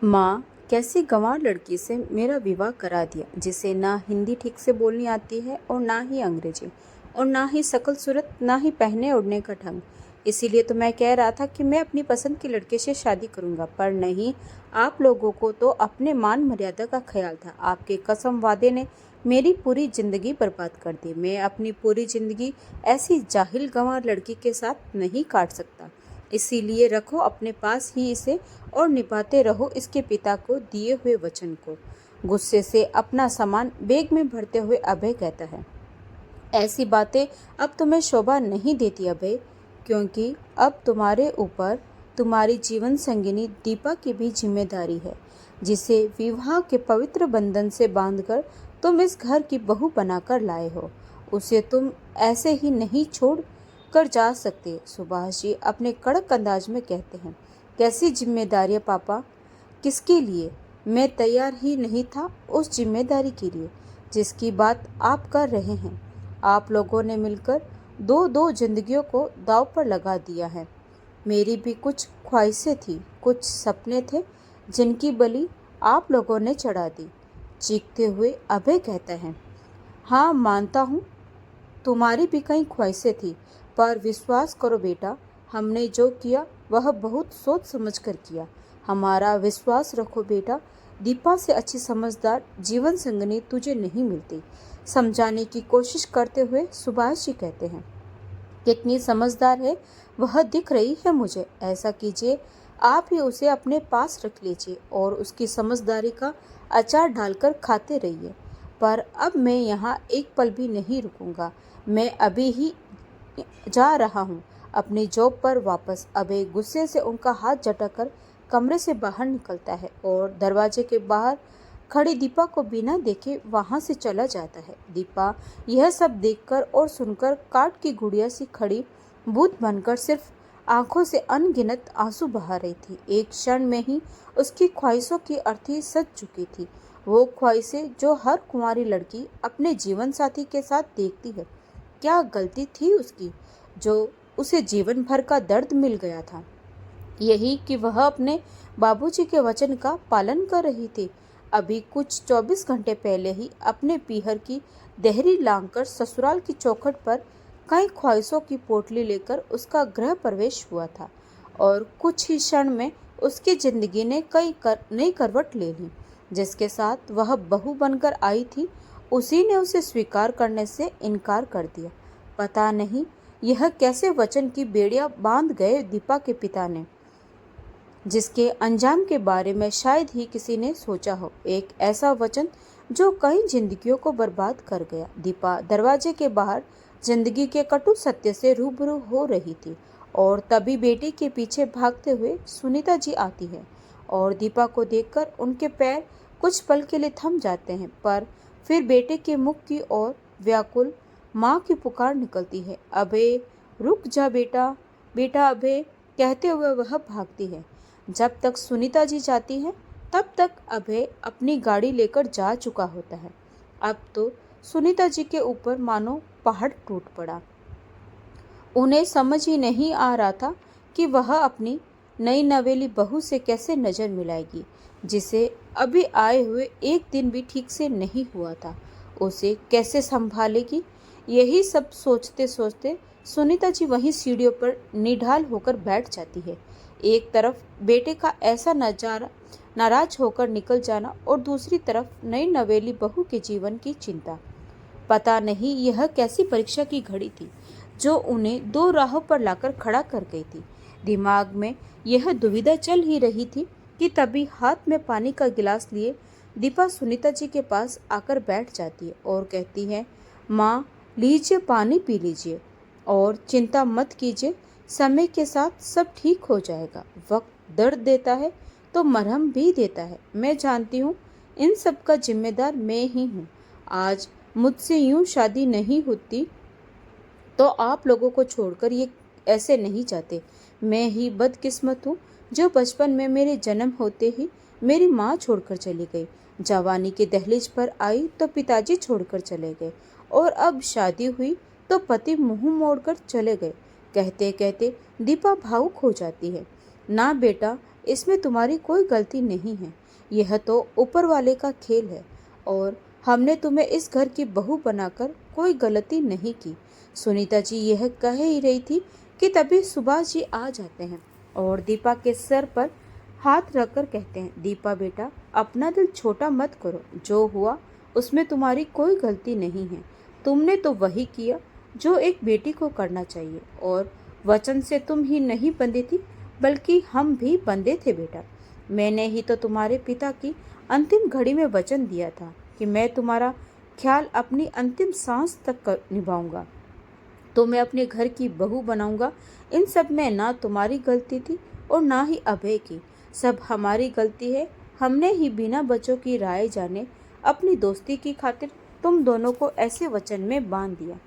माँ कैसी गंवार लड़की से मेरा विवाह करा दिया, जिसे ना हिंदी ठीक से बोलनी आती है और ना ही अंग्रेजी, और ना ही शकल सूरत, ना ही पहने ओढ़ने का ढंग। इसीलिए तो मैं कह रहा था कि मैं अपनी पसंद की लड़के से शादी करूंगा, पर नहीं। आप लोगों को तो अपने मान मर्यादा का ख्याल था। आपके कसम वादे ने मेरी पूरी जिंदगी बर्बाद कर दी। मैं अपनी पूरी जिंदगी ऐसी जाहिल गंवार लड़की के साथ नहीं काट सकता। इसीलिए रखो अपने पास ही इसे और निभाते रहो इसके पिता को दिए हुए वचन को। गुस्से से अपना सामान बैग में भरते हुए अभय कहता है, ऐसी बातें अब तुम्हें शोभा नहीं देती अभय, क्योंकि अब तुम्हारे ऊपर तुम्हारी जीवन संगिनी दीपा की भी जिम्मेदारी है, जिसे विवाह के पवित्र बंधन से बांधकर तुम इस घर की बहू बनाकर लाए हो। उसे तुम ऐसे ही नहीं छोड़ कर जा सकते। सुभाष जी अपने कड़क अंदाज में कहते हैं, कैसी जिम्मेदारी है पापा? किसके लिए? मैं तैयार ही नहीं था उस जिम्मेदारी के लिए जिसकी बात आप कर रहे हैं। आप लोगों ने मिलकर दो दो जिंदगियों को दांव पर लगा दिया है। मेरी भी कुछ ख्वाहिशें थी, कुछ सपने थे, जिनकी बलि आप लोगों ने चढ़ा दी। चीखते हुए अभय कहता है, हाँ मानता हूँ, तुम्हारी भी कई ख्वाहिशें थी, पर विश्वास करो बेटा, हमने जो किया वह बहुत सोच समझ कर किया। हमारा विश्वास रखो बेटा, दीपा से अच्छी समझदार जीवन संगनी तुझे नहीं मिलती। समझाने की कोशिश करते हुए सुभाष जी कहते हैं, कितनी समझदार है वह दिख रही है मुझे। ऐसा कीजिए, आप ही उसे अपने पास रख लीजिए और उसकी समझदारी का अचार डालकर खाते रहिए। पर अब मैं यहाँ एक पल भी नहीं रुकूंगा। मैं अभी ही जा रहा हूँ अपनी जॉब पर वापस। अभय गुस्से से उनका हाथ झटककर कमरे से बाहर निकलता है और दरवाजे के बाहर खड़ी दीपा को बिना देखे वहां से चला जाता है। दीपा यह सब देखकर और सुनकर काठ की गुड़िया सी खड़ी भूत बनकर सिर्फ आंखों से अनगिनत आंसू बहा रही थी। एक क्षण में ही उसकी ख्वाहिशों की अर्थी सज चुकी थी। वो ख्वाहिशें जो हर कुंवारी लड़की अपने जीवन साथी के साथ देखती है। क्या गलती थी उसकी जो उसे जीवन भर का दर्द मिल गया था? यही कि वह अपने बाबूजी के वचन का पालन कर रही थी। अभी कुछ 24 घंटे पहले ही अपने पीहर की देहरी लांघकर ससुराल की चौखट पर कई ख्वाहिशों की पोटली लेकर उसका गृह प्रवेश हुआ था, और कुछ ही क्षण में उसकी जिंदगी ने नई करवट ले ली। जिसके साथ वह बहू बनकर आई थी, उसी ने उसे स्वीकार करने से इनकार कर दिया। पता नहीं यह कैसे वचन की बेड़ियां बांध गए दीपा के पिता ने, जिसके अंजाम के बारे में शायद ही किसी ने सोचा हो। एक ऐसा वचन जो कई जिंदगियों को बर्बाद कर गया। दीपा दरवाजे के बाहर जिंदगी के कटु सत्य से रूबरू हो रही थी, और तभी बेटे के पीछे भागते हुए सुनीता जी आती है और दीपा को देखकर उनके पैर कुछ पल के लिए थम जाते हैं, पर फिर बेटे के मुख की ओर व्याकुल माँ की पुकार निकलती है, अभय रुक जा बेटा, बेटा अभय, कहते हुए वह भागती है। जब तक सुनीता जी जाती है तब तक अभय अपनी गाड़ी लेकर जा चुका होता है। अब तो सुनीता जी के ऊपर मानो पहाड़ टूट पड़ा। उन्हें समझ ही नहीं आ रहा था कि वह अपनी नई नवेली बहू से कैसे नजर मिलाएगी, जिसे अभी आए हुए एक दिन भी ठीक से नहीं हुआ था। उसे कैसे संभालेगी? यही सब सोचते सोचते सुनीता जी वहीं सीढ़ियों पर निढाल होकर बैठ जाती है। एक तरफ बेटे का ऐसा नजारा नाराज होकर निकल जाना, और दूसरी तरफ नई नवेली बहू के जीवन की चिंता। पता नहीं यह कैसी परीक्षा की घड़ी थी जो उन्हें दो राहों पर लाकर खड़ा कर गई थी। दिमाग में यह दुविधा चल ही रही थी कि तभी हाथ में पानी का गिलास लिए दीपा सुनीता जी के पास आकर बैठ जाती है और कहती है, माँ लीजिए, पानी पी लीजिए और चिंता मत कीजिए, समय के साथ सब ठीक हो जाएगा। वक्त दर्द देता है तो मरहम भी देता है। मैं जानती हूँ इन सब का जिम्मेदार मैं ही हूँ। आज मुझसे यूं शादी नहीं होती तो आप लोगों को छोड़कर ये ऐसे नहीं जाते। मैं ही बदकिस्मत हूँ जो बचपन में मेरे जन्म होते ही मेरी माँ छोड़कर चली गई। जवानी के दहलीज पर आई तो पिताजी छोड़कर चले गए, और अब शादी हुई तो पति मुंह मोड़कर चले गए। कहते कहते दीपा भावुक हो जाती है। ना बेटा, इसमें तुम्हारी कोई गलती नहीं है। यह तो ऊपर वाले का खेल है और हमने तुम्हें इस घर की बहू बनाकर कोई गलती नहीं की। सुनीता जी यह कह ही रही थी कि तभी सुभाष जी आ जाते हैं और दीपा के सर पर हाथ रखकर कहते हैं, दीपा बेटा, अपना दिल छोटा मत करो। जो हुआ उसमें तुम्हारी कोई गलती नहीं है। तुमने तो वही किया जो एक बेटी को करना चाहिए और वचन से तुम ही नहीं बंधी थी बल्कि हम भी बंधे थे बेटा। मैंने ही तो तुम्हारे पिता की अंतिम घड़ी में वचन दिया था कि मैं तुम्हारा ख्याल अपनी अंतिम सांस तक निभाऊंगा, तो मैं अपने घर की बहू बनाऊंगा। इन सब में ना तुम्हारी गलती थी और ना ही अभय की, सब हमारी गलती है। हमने ही बिना बच्चों की राय जाने अपनी दोस्ती की खातिर तुम दोनों को ऐसे वचन में बांध दिया।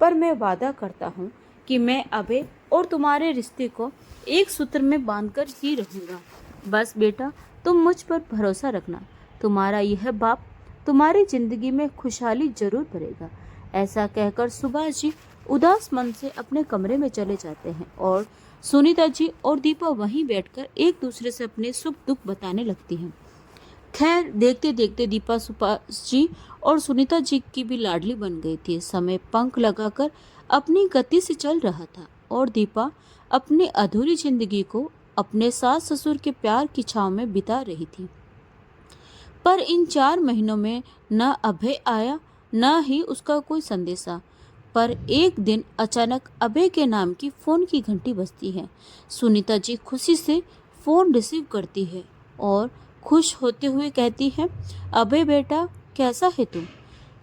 पर मैं वादा करता हूँ कि मैं अभय और तुम्हारे रिश्ते को एक सूत्र में बांधकर ही रहूँगा। बस बेटा, तुम मुझ पर भरोसा रखना। तुम्हारा यह बाप तुम्हारी जिंदगी में खुशहाली जरूर भरेगा। ऐसा कहकर सुभाष जी उदास मन से अपने कमरे में चले जाते हैं और सुनीता जी और दीपा वहीं बैठकर एक दूसरे से अपने सुख दुख बताने लगती हैं। खैर, देखते देखते दीपा सुभाष जी और सुनीता जी की भी लाडली बन गई थी। समय पंख लगाकर अपनी गति से चल रहा था और दीपा अपनी अधूरी जिंदगी को अपने सास ससुर के प्यार की छांव में बिता रही थी। पर इन 4 महीनों में न अभय आया न ही उसका कोई संदेशा। पर एक दिन अचानक अभय के नाम की फोन की घंटी बजती है। सुनीता जी खुशी से फोन रिसीव करती है और खुश होते हुए कहती है, अभय बेटा, कैसा है तुम?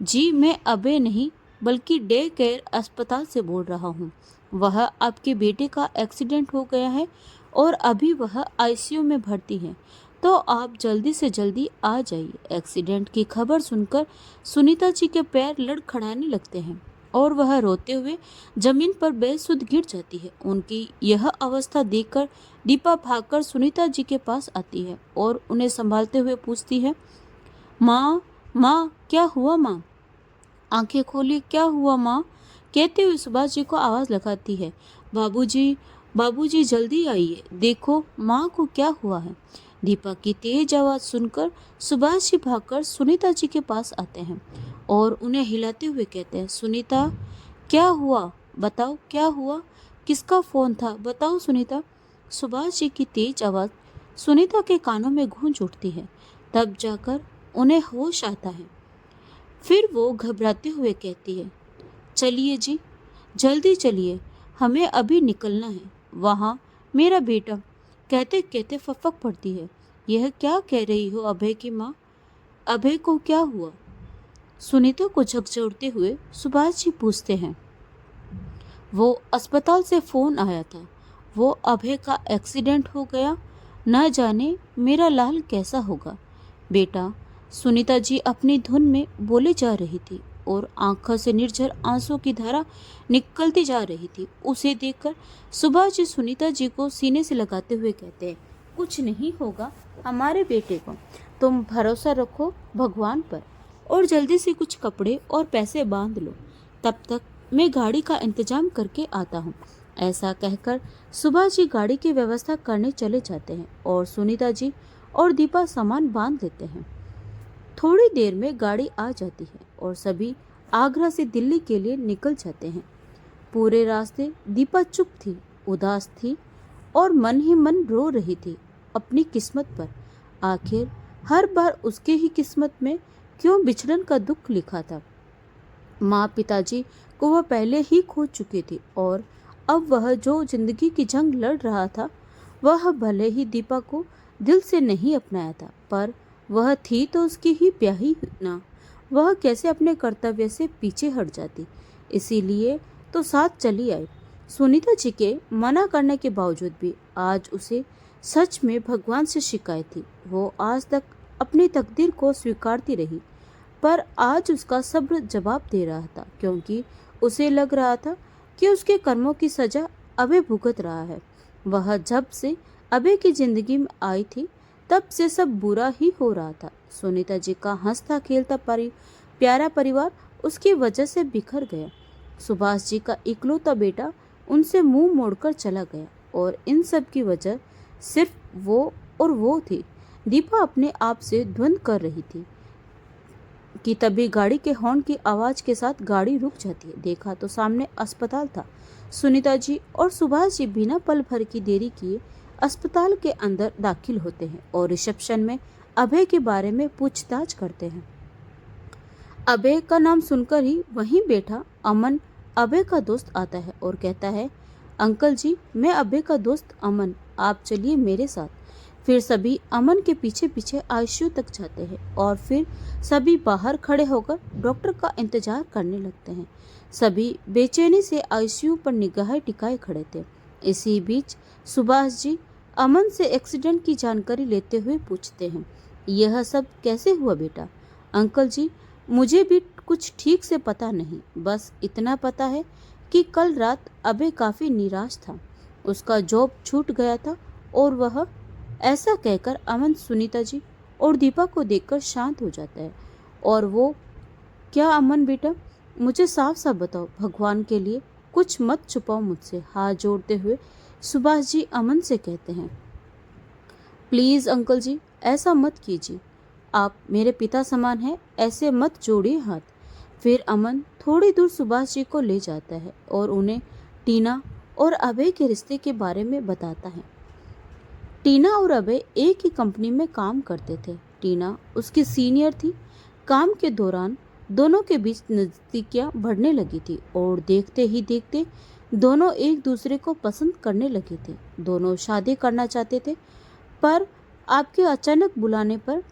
जी, मैं अभय नहीं बल्कि डे केयर अस्पताल से बोल रहा हूँ। वह आपके बेटे का एक्सीडेंट हो गया है और अभी वह आईसीयू में भर्ती है, तो आप जल्दी से जल्दी आ जाइए। एक्सीडेंट की खबर सुनकर सुनीता जी के पैर लड़खड़ाने लगते हैं और वह रोते हुए जमीन पर बेसुध गिर जाती है। उनकी यह अवस्था देखकर दीपा भागकर सुनीता जी के पास आती है और उन्हें संभालते हुए पूछती है, माँ, माँ, क्या हुआ माँ? आंखें खोली, क्या हुआ माँ? कहते हुए सुभाष जी को आवाज लगाती है, बाबूजी, बाबूजी जल्दी आइए, देखो माँ को क्या हुआ है। दीपा की तेज आवाज सुनकर सुभाष जी भागकर सुनीता जी के पास आते हैं और उन्हें हिलाते हुए कहते हैं, सुनीता, क्या हुआ? बताओ, क्या हुआ? किसका फोन था? बताओ सुनीता। सुभाष जी की तेज आवाज सुनीता के कानों में गूंज उठती है। तब जाकर उन्हें होश आता है। फिर वो घबराते हुए कहती है, चलिए जी, जल्दी चलिए, हमें अभी निकलना है। वहाँ मेरा बेटा। कहते कहते फफक पड़ती है। यह क्या कह रही हो अभय की माँ? अभय को क्या हुआ? सुनीता को झकझोरते हुए सुभाष जी पूछते हैं। वो अस्पताल से फोन आया था, वो अभय का एक्सीडेंट हो गया, न जाने मेरा लाल कैसा होगा। बेटा, सुनीता जी अपनी धुन में बोले जा रही थी और आंखों से निर्झर आंसू की धारा निकलती जा रही थी। उसे देखकर सुभाष जी सुनीता जी को सीने से लगाते हुए कहते हैं, कुछ नहीं होगा हमारे बेटे को, तुम भरोसा रखो भगवान पर और जल्दी से कुछ कपड़े और पैसे बांध लो, तब तक मैं गाड़ी का इंतजाम करके आता हूँ। ऐसा कहकर सुभाष जी गाड़ी की व्यवस्था करने चले जाते हैं और सुनीता जी और दीपा सामान बांध लेते हैं। थोड़ी देर में गाड़ी आ जाती है और सभी आगरा से दिल्ली के लिए निकल जाते हैं। पूरे रास्ते दीपा चुप थी, उदास थी और मन ही मन रो रही थी अपनी किस्मत पर। आखिर हर बार उसके ही किस्मत में क्यों बिछड़न का दुख लिखा था। माँ पिताजी को वह पहले ही खो चुकी थी और अब वह जो जिंदगी की जंग लड़ रहा था, वह भले ही दीपा को दिल से नहीं अपनाया था, पर वह थी तो उसकी ही ब्याही ना। वह कैसे अपने कर्तव्य से पीछे हट जाती, इसीलिए तो साथ चली आई। सुनीता जी के मना करने के बावजूद भी आज उसे सच में भगवान से शिकायत थी। वो आज तक अपनी तकदीर को स्वीकारती रही, पर आज उसका सब्र जवाब दे रहा था, क्योंकि उसे लग रहा था कि उसके कर्मों की सजा अभय भुगत रहा है। वह जब से अभय की जिंदगी में आई थी, तब से सब बुरा ही हो रहा था। सुनीता जी का हंसता खेलता प्यारा परिवार उसकी वजह से बिखर गया। सुभाष जी का इकलौता बेटा उनसे मुंह मोड़कर चला गया और इन सब की वजह सिर्फ वो और वो थी। दीपा अपने आप से द्वंद्व कर रही थी कि तभी गाड़ी के हॉर्न की आवाज़ के साथ गाड़ी रुक जाती है। देखा तो सामने अस्पताल था। सुनीता जी और सुभाष जी बिना पल भर की देरी किए अस्पताल के अंदर दाखिल होते हैं और रिसेप्शन में अभय के बारे में पूछताछ करते हैं। अभय का नाम सुनकर ही वहीं बैठा अमन, अभय का दोस्त, आता है और कहता है, अंकल जी, मैं अभय का दोस्त अमन, आप चलिए मेरे साथ। फिर सभी अमन के पीछे पीछे आईसीयू तक जाते हैं और फिर सभी बाहर खड़े होकर डॉक्टर का इंतजार करने लगते हैं। सभी बेचैनी से आईसीयू पर निगाहें टिकाए खड़े थे। इसी बीच सुभाष जी अमन से एक्सीडेंट की जानकारी लेते हुए पूछते हैं, यह सब कैसे हुआ बेटा? अंकल जी, मुझे भी कुछ ठीक से पता नहीं, बस इतना पता है कि कल रात अभय काफ़ी निराश था, उसका जॉब छूट गया था और वह, ऐसा कहकर अमन सुनीता जी और दीपा को देखकर शांत हो जाता है। और वो क्या अमन बेटा, मुझे साफ साफ बताओ, भगवान के लिए कुछ मत छुपाओ मुझसे, हाथ जोड़ते हुए सुभाष जी अमन से कहते हैं। प्लीज़ अंकल जी, ऐसा मत कीजिए, आप मेरे पिता समान हैं, ऐसे मत जोड़िए हाथ। फिर अमन थोड़ी दूर सुभाष जी को ले जाता है और उन्हें टीना और अभय के रिश्ते के बारे में बताता है। टीना और अभय एक ही कंपनी में काम करते थे। टीना उसकी सीनियर थी। काम के दौरान दोनों के बीच नज़दीकियाँ बढ़ने लगी थी और देखते ही देखते दोनों एक दूसरे को पसंद करने लगे थे। दोनों शादी करना चाहते थे, पर आपके अचानक बुलाने पर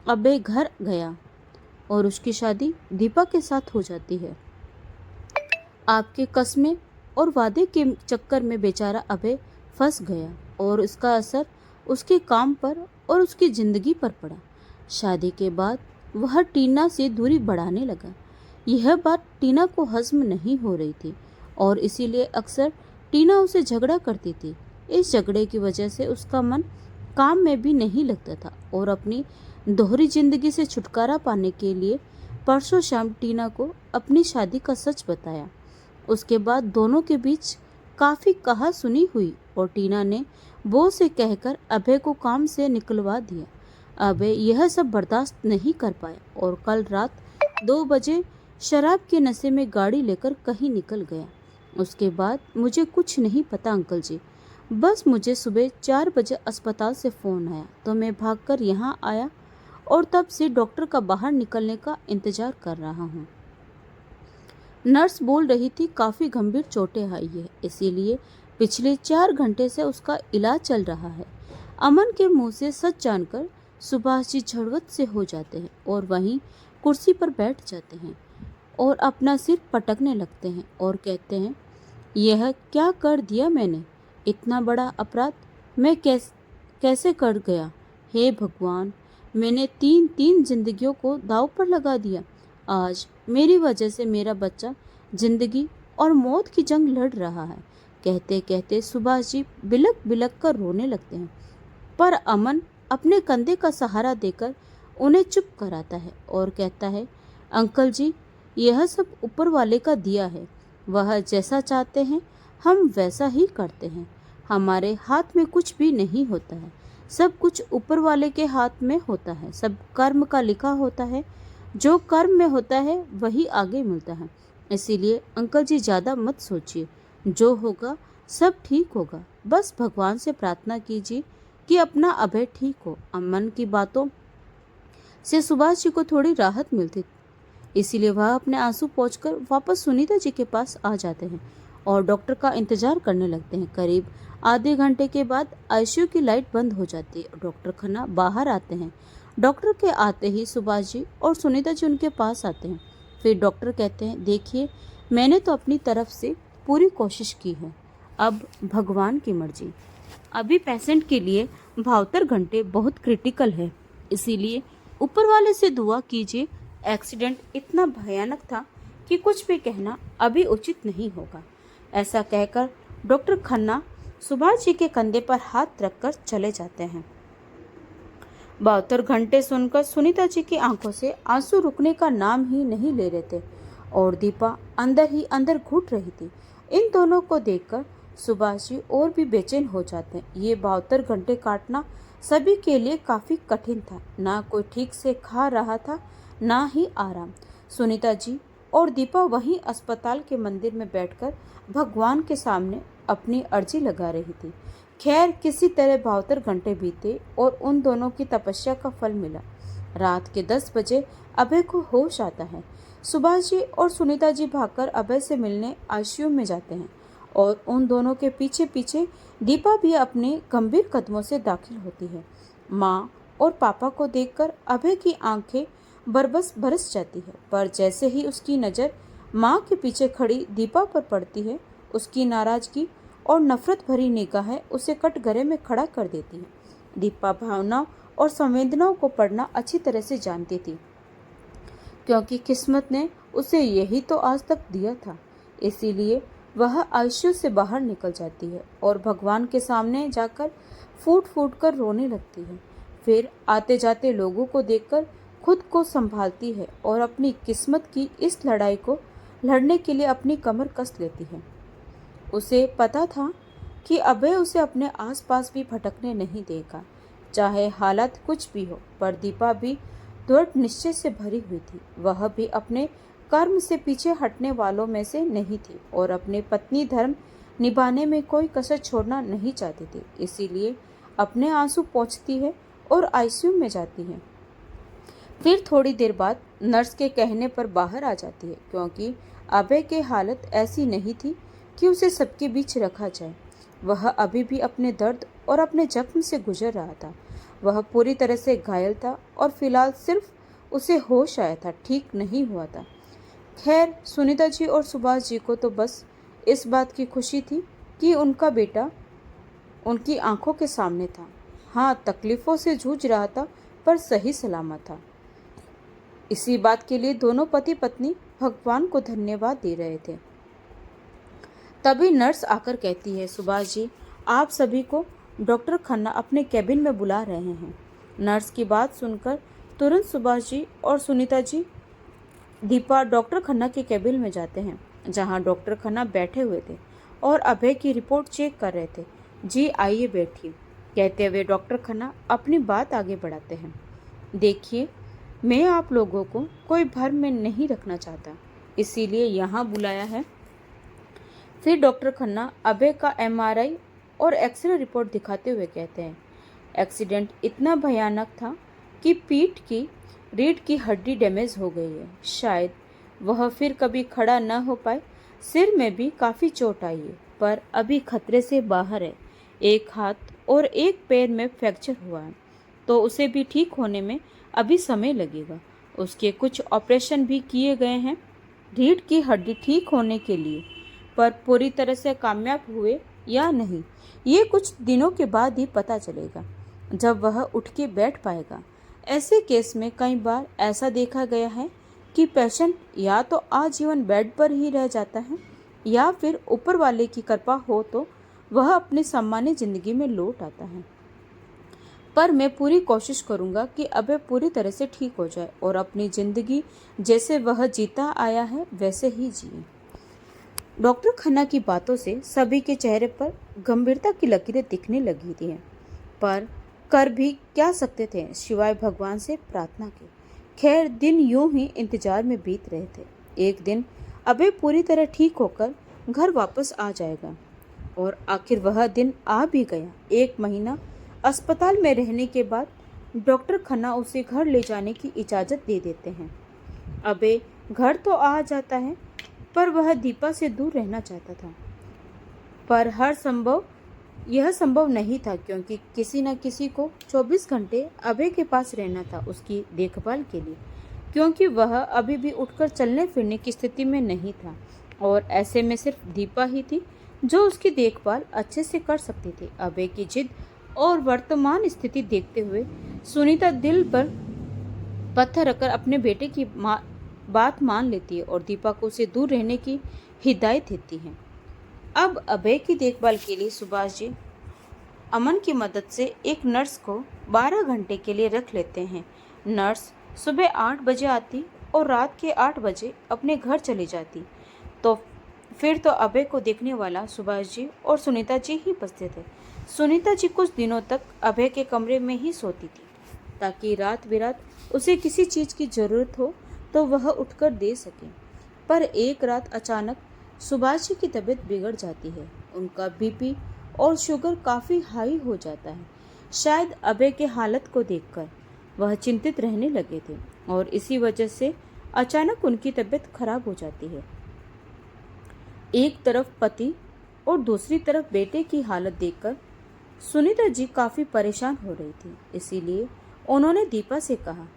अभय घर गया और उसकी शादी दीपा के साथ हो जाती है। आपके कस्में और वादे के चक्कर में बेचारा अभय फंस गया और इसका असर उसके काम पर और उसकी ज़िंदगी पर पड़ा। शादी के बाद वह टीना से दूरी बढ़ाने लगा। यह बात टीना को हज़म नहीं हो रही थी और इसीलिए अक्सर टीना उसे झगड़ा करती थी। इस झगड़े की वजह से उसका मन काम में भी नहीं लगता था और अपनी दोहरी जिंदगी से छुटकारा पाने के लिए परसों शाम टीना को अपनी शादी का सच बताया। उसके बाद दोनों के बीच काफ़ी कहा सुनी हुई और टीना ने वो से कहकर अभय को काम से निकलवा दिया। अभय यह सब बर्दाश्त नहीं कर पाया और कल रात 2 बजे शराब के नशे में गाड़ी लेकर कहीं निकल गया। उसके बाद मुझे कुछ नहीं पता अंकल जी, बस मुझे सुबह 4 बजे अस्पताल से फ़ोन आया तो मैं भागकर यहाँ आया और तब से डॉक्टर का बाहर निकलने का इंतज़ार कर रहा हूँ। नर्स बोल रही थी काफ़ी गंभीर चोटें आई है, इसीलिए पिछले 4 घंटे से उसका इलाज चल रहा है। अमन के मुंह से सच जानकर सुभाष जी झड़वत से हो जाते हैं और वहीं कुर्सी पर बैठ जाते हैं और अपना सिर पटकने लगते हैं और कहते हैं, यह क्या कर दिया मैंने? इतना बड़ा अपराध मैं कैसे कर गया? हे भगवान, मैंने 3 जिंदगियों को दांव पर लगा दिया। आज मेरी वजह से मेरा बच्चा जिंदगी और मौत की जंग लड़ रहा है। कहते कहते सुभाष जी बिलक बिलक कर रोने लगते हैं, पर अमन अपने कंधे का सहारा देकर उन्हें चुप कराता है और कहता है, अंकल जी, यह सब ऊपर वाले का दिया है। वह जैसा चाहते हैं हम वैसा ही करते हैं। हमारे हाथ में कुछ भी नहीं होता है, सब कुछ ऊपर वाले के हाथ में होता है। सब कर्म का लिखा होता है, जो कर्म में होता है वही आगे मिलता है। इसीलिए अंकल जी ज़्यादा मत सोचिए, जो होगा सब ठीक होगा। बस भगवान से प्रार्थना कीजिए कि अपना अभय ठीक हो। अमन की बातों से सुभाष जी को थोड़ी राहत मिलती, इसीलिए वह अपने आंसू पोंछकर वापस सुनीता जी के पास आ जाते हैं और डॉक्टर का इंतजार करने लगते हैं। करीब आधे घंटे के बाद आईसीयू की लाइट बंद हो जाती है। डॉक्टर खन्ना बाहर आते हैं। डॉक्टर के आते ही सुभाष जी और सुनीता जी उनके पास आते हैं। फिर डॉक्टर कहते हैं, देखिए, मैंने तो अपनी तरफ से पूरी कोशिश की है, अब भगवान की मर्जी। अभी पेशेंट के लिए 72 घंटे बहुत क्रिटिकल है, इसीलिए ऊपर वाले से दुआ कीजिए। एक्सीडेंट इतना भयानक था कि कुछ भी कहना अभी उचित नहीं होगा। ऐसा कहकर डॉक्टर खन्ना सुभाष जी के कंधे पर हाथ रखकर चले जाते हैं। 72 घंटे सुनकर सुनीता जी की आंखों से आंसू रुकने का नाम ही नहीं ले रहे थे और दीपा अंदर ही अंदर घुट रही थी। इन दोनों को देखकर सुभाष जी और भी बेचैन हो जाते हैं। ये 72 घंटे काटना सभी के लिए काफ़ी कठिन था। ना कोई ठीक से खा रहा था, ना ही आराम। सुनीता जी और दीपा वहीं अस्पताल के मंदिर में बैठकर भगवान के सामने अपनी अर्जी लगा रही थी। खैर, किसी तरह 72 घंटे बीते और उन दोनों की तपस्या का फल मिला। रात के 10 बजे अभय को होश आता है। सुभाष जी और सुनीता जी भागकर अभय से मिलने आईसीयू में जाते हैं और उन दोनों के पीछे पीछे दीपा भी अपने गंभीर कदमों से दाखिल होती है। माँ और पापा को देखकर अभय की आंखें बरबस बरस जाती है, पर जैसे ही उसकी नज़र माँ के पीछे खड़ी दीपा पर पड़ती है, उसकी नाराजगी और नफरत भरी निगाहें उसे कटघरे में खड़ा कर देती है। दीपा भावना और संवेदनाओं को पढ़ना अच्छी तरह से जानती थी, क्योंकि किस्मत ने उसे यही तो आज तक दिया था। इसीलिए वह आईसीयू से बाहर निकल जाती है और भगवान के सामने जाकर फूट फूट कर रोने लगती है। फिर आते जाते लोगों को देखकर खुद को संभालती है और अपनी किस्मत की इस लड़ाई को लड़ने के लिए अपनी कमर कस लेती है। उसे पता था कि अभय उसे अपने आसपास भी भटकने नहीं देगा, चाहे हालत कुछ भी हो। पर दीपा भी दृढ़ निश्चय से भरी हुई थी। वह भी अपने कर्म से पीछे हटने वालों में से नहीं थी और अपने पत्नी धर्म निभाने में कोई कसर छोड़ना नहीं चाहती थी। इसीलिए अपने आंसू पोंछती है और आईसीयू में जाती है। फिर थोड़ी देर बाद नर्स के कहने पर बाहर आ जाती है, क्योंकि अभय की हालत ऐसी नहीं थी कि उसे सबके बीच रखा जाए। वह अभी भी अपने दर्द और अपने जख्म से गुजर रहा था। वह पूरी तरह से घायल था और फिलहाल सिर्फ उसे होश आया था, ठीक नहीं हुआ था। खैर, सुनीता जी और सुभाष जी को तो बस इस बात की खुशी थी कि उनका बेटा उनकी आंखों के सामने था। हाँ, तकलीफ़ों से जूझ रहा था, पर सही सलामत था। इसी बात के लिए दोनों पति पत्नी भगवान को धन्यवाद दे रहे थे। तभी नर्स आकर कहती है, सुभाष जी, आप सभी को डॉक्टर खन्ना अपने कैबिन में बुला रहे हैं। नर्स की बात सुनकर तुरंत सुभाष जी और सुनीता जी दीपा डॉक्टर खन्ना के कैबिन में जाते हैं, जहां डॉक्टर खन्ना बैठे हुए थे और अभय की रिपोर्ट चेक कर रहे थे। जी आइए बैठिए, कहते हुए डॉक्टर खन्ना अपनी बात आगे बढ़ाते हैं। देखिए, मैं आप लोगों को कोई भ्रम में नहीं रखना चाहता, इसीलिए यहाँ बुलाया है। फिर डॉक्टर खन्ना अभय का एमआरआई और एक्सरे रिपोर्ट दिखाते हुए कहते हैं, एक्सीडेंट इतना भयानक था कि पीठ की रीढ़ की हड्डी डैमेज हो गई है। शायद वह फिर कभी खड़ा न हो पाए। सिर में भी काफ़ी चोट आई है, पर अभी खतरे से बाहर है। एक हाथ और एक पैर में फ्रैक्चर हुआ है, तो उसे भी ठीक होने में अभी समय लगेगा। उसके कुछ ऑपरेशन भी किए गए हैं रीढ़ की हड्डी ठीक होने के लिए, पर पूरी तरह से कामयाब हुए या नहीं, ये कुछ दिनों के बाद ही पता चलेगा, जब वह उठ के बैठ पाएगा। ऐसे केस में कई बार ऐसा देखा गया है कि पेशेंट या तो आजीवन बेड पर ही रह जाता है, या फिर ऊपर वाले की कृपा हो तो वह अपनी सामान्य जिंदगी में लौट आता है। पर मैं पूरी कोशिश करूंगा कि अभय पूरी तरह से ठीक हो जाए और अपनी जिंदगी जैसे वह जीता आया है वैसे ही जिए। डॉक्टर खन्ना की बातों से सभी के चेहरे पर गंभीरता की लकीरें दिखने लगी थी, पर कर भी क्या सकते थे सिवाय भगवान से प्रार्थना के। खैर, दिन यूं ही इंतजार में बीत रहे थे। एक दिन अभय पूरी तरह ठीक होकर घर वापस आ जाएगा, और आखिर वह दिन आ भी गया। 1 महीना अस्पताल में रहने के बाद डॉक्टर खन्ना उसे घर ले जाने की इजाज़त दे देते हैं। अभय घर तो आ जाता है, पर वह दीपा से दूर रहना चाहता था, पर यह संभव नहीं था, क्योंकि किसी न किसी को 24 घंटे अभय के पास रहना था उसकी देखभाल के लिए, क्योंकि वह अभी भी उठकर चलने फिरने की स्थिति में नहीं था, और ऐसे में सिर्फ दीपा ही थी जो उसकी देखभाल अच्छे से कर सकती थी। अभय की जिद और वर्तमान स्थिति देखते हुए सुनीता दिल पर पत्थर रखकर अपने बेटे की बात मान लेती है और दीपा को उसे दूर रहने की हिदायत देती है। अब अभय की देखभाल के लिए सुभाष जी अमन की मदद से एक नर्स को 12 घंटे के लिए रख लेते हैं। नर्स सुबह 8 बजे आती और रात के 8 बजे अपने घर चली जाती, तो फिर तो अभय को देखने वाला सुभाष जी और सुनीता जी ही बचते थे। सुनीता जी कुछ दिनों तक अभय के कमरे में ही सोती थी, ताकि रात बिरात उसे किसी चीज की जरूरत हो तो वह उठकर दे सके। पर एक रात अचानक सुभाष जी की तबीयत बिगड़ जाती है। उनका बीपी और शुगर काफी हाई हो जाता है। शायद अभय के हालत को देखकर वह चिंतित रहने लगे थे और इसी वजह से अचानक उनकी तबीयत खराब हो जाती है। एक तरफ पति और दूसरी तरफ बेटे की हालत देखकर सुनीता जी काफी परेशान हो रही थी। इसीलिए उन्होंने दीपा से कहा,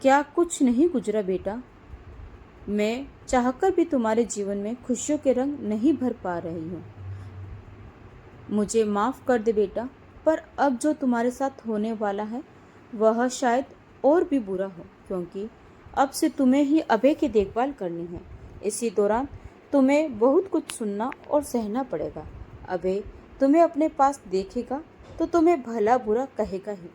क्या कुछ नहीं गुजरा बेटा? मैं चाहकर भी तुम्हारे जीवन में खुशियों के रंग नहीं भर पा रही हूँ। मुझे माफ कर दे बेटा, पर अब जो तुम्हारे साथ होने वाला है वह शायद और भी बुरा हो, क्योंकि अब से तुम्हें ही अभय की देखभाल करनी है। इसी दौरान तुम्हें बहुत कुछ सुनना और सहना पड़ेगा। अभय तुम्हें अपने पास देखेगा तो तुम्हें भला बुरा कहेगा ही,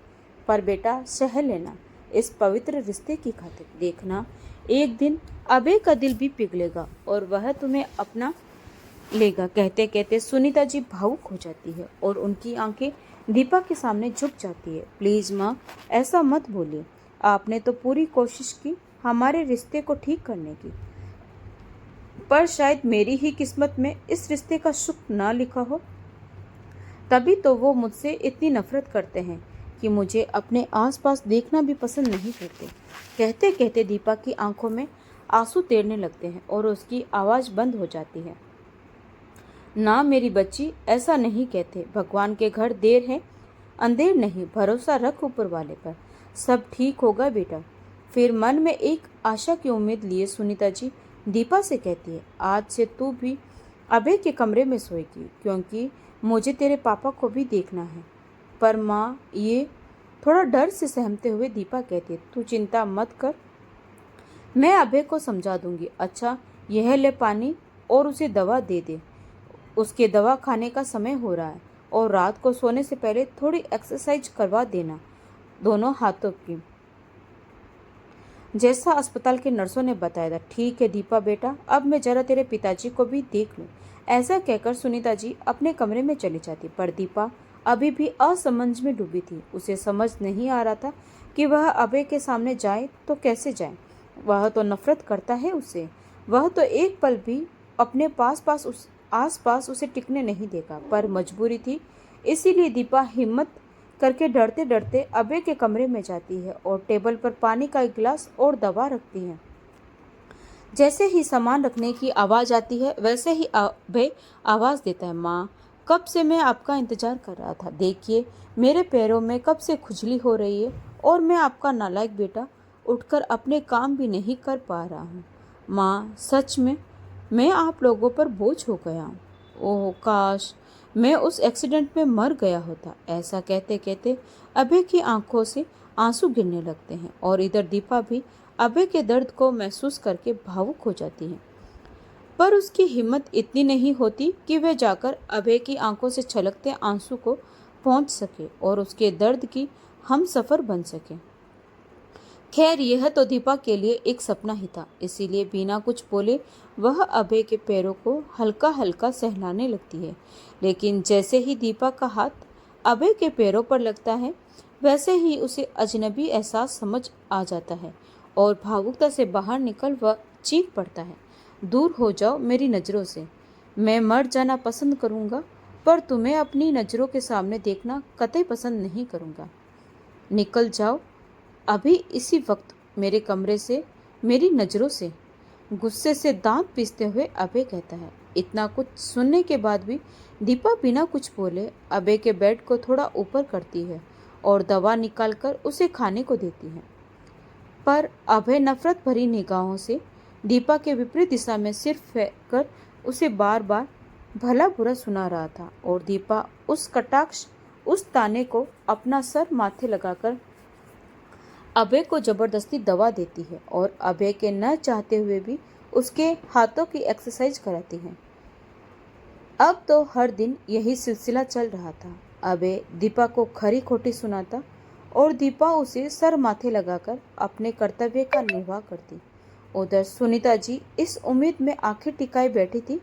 पर बेटा सह लेना इस पवित्र रिश्ते की खातिर। देखना एक दिन अभय का दिल भी पिघलेगा और वह तुम्हें अपना लेगा। कहते कहते सुनीता जी भावुक हो जाती है और उनकी आंखें दीपा के सामने झुक जाती है। प्लीज माँ, ऐसा मत बोलिए। आपने तो पूरी कोशिश की हमारे रिश्ते को ठीक करने की, पर शायद मेरी ही किस्मत में इस रिश्ते का सुख ना लिखा हो। तभी तो वो मुझसे इतनी नफरत करते हैं कि मुझे अपने आसपास देखना भी पसंद नहीं करते। कहते कहते दीपा की आंखों में आंसू तैरने लगते हैं और उसकी आवाज़ बंद हो जाती है। ना मेरी बच्ची, ऐसा नहीं कहते। भगवान के घर देर है अंधेर नहीं। भरोसा रख ऊपर वाले पर, सब ठीक होगा बेटा। फिर मन में एक आशा की उम्मीद लिए सुनीता जी दीपा से कहती है, आज से तू भी अभय के कमरे में सोएगी, क्योंकि मुझे तेरे पापा को भी देखना है। पर माँ, ये थोड़ा डर से सहमते हुए दीपा कहती है, तू चिंता मत कर, मैं अभय को समझा दूंगी। अच्छा, यह ले पानी और उसे दवा दे दे। उसके दवा खाने का समय हो रहा है और रात को सोने से पहले थोड़ी एक्सरसाइज करवा देना दोनों हाथों की, जैसा अस्पताल के नर्सों ने बताया था। ठीक है दीपा बेटा, अब मैं जरा तेरे पिताजी को भी देख लूं। ऐसा कहकर सुनीता जी अपने कमरे में चली जाती, पर दीपा अभी भी असमंज में डूबी थी। उसे समझ नहीं आ रहा था कि वह अभय के सामने जाए तो कैसे जाए। वह तो नफरत करता है उससे, वह तो एक पल भी अपने आस पास उसे टिकने नहीं देगा, पर मजबूरी थी। इसीलिए दीपा हिम्मत करके डरते डरते अभय के कमरे में जाती है और टेबल पर पानी का एक गिलास और दवा रखती है। जैसे ही सामान रखने की आवाज़ आती है वैसे ही अभय आवाज़ देता है, माँ, कब से मैं आपका इंतज़ार कर रहा था। देखिए मेरे पैरों में कब से खुजली हो रही है और मैं आपका नालायक बेटा उठकर अपने काम भी नहीं कर पा रहा हूँ। माँ, सच में मैं आप लोगों पर बोझ हो गया हूँ। ओह काश मैं उस एक्सीडेंट में मर गया होता। ऐसा कहते कहते अभय की आंखों से आंसू गिरने लगते हैं और इधर दीपा भी अभय के दर्द को महसूस करके भावुक हो जाती है। पर उसकी हिम्मत इतनी नहीं होती कि वह जाकर अभय की आंखों से छलकते आंसू को पहुंच सके और उसके दर्द की हम सफ़र बन सके। खैर, यह तो दीपा के लिए एक सपना ही था। इसीलिए बिना कुछ बोले वह अभय के पैरों को हल्का हल्का सहलाने लगती है। लेकिन जैसे ही दीपा का हाथ अभय के पैरों पर लगता है वैसे ही उसे अजनबी एहसास समझ आ जाता है और भावुकता से बाहर निकल वह चीख पड़ता है, दूर हो जाओ मेरी नज़रों से। मैं मर जाना पसंद करूँगा, पर तुम्हें अपनी नज़रों के सामने देखना कतई पसंद नहीं करूँगा। निकल जाओ अभी इसी वक्त मेरे कमरे से, मेरी नज़रों से। गुस्से से दांत पीसते हुए अभय कहता है। इतना कुछ सुनने के बाद भी दीपा बिना कुछ बोले अभय के बेड को थोड़ा ऊपर करती है और दवा निकालकर उसे खाने को देती है। पर अभय नफरत भरी निगाहों से दीपा के विपरीत दिशा में सिर फेंक कर उसे बार बार भला बुरा सुना रहा था और दीपा उस कटाक्ष, उस ताने को अपना सर माथे लगाकर अभय को जबरदस्ती दवा देती है और अभय के न चाहते हुए भी उसके हाथों की एक्सरसाइज कराती है। अब तो हर दिन यही सिलसिला चल रहा था। अभय दीपा को खरी खोटी सुनाता और दीपा उसे सर माथे लगाकर अपने कर्तव्य का निर्वाह करती। उधर सुनीता जी इस उम्मीद में आंखें टिकाए बैठी थी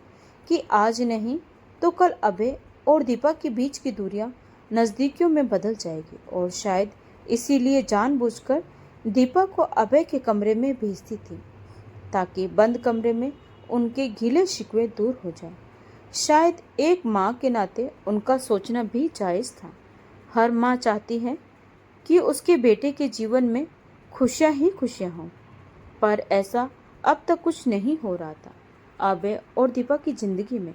कि आज नहीं तो कल अभय और दीपा के बीच की दूरियां नज़दीकियों में बदल जाएगी और शायद इसीलिए जानबूझकर दीपा को अभय के कमरे में भेजती थी ताकि बंद कमरे में उनके गीले शिकवे दूर हो जाए। शायद एक माँ के नाते उनका सोचना भी जायज़ था। हर माँ चाहती है कि उसके बेटे के जीवन में खुशियाँ ही खुशियाँ हों, पर ऐसा अब तक कुछ नहीं हो रहा था अभय और दीपा की जिंदगी में।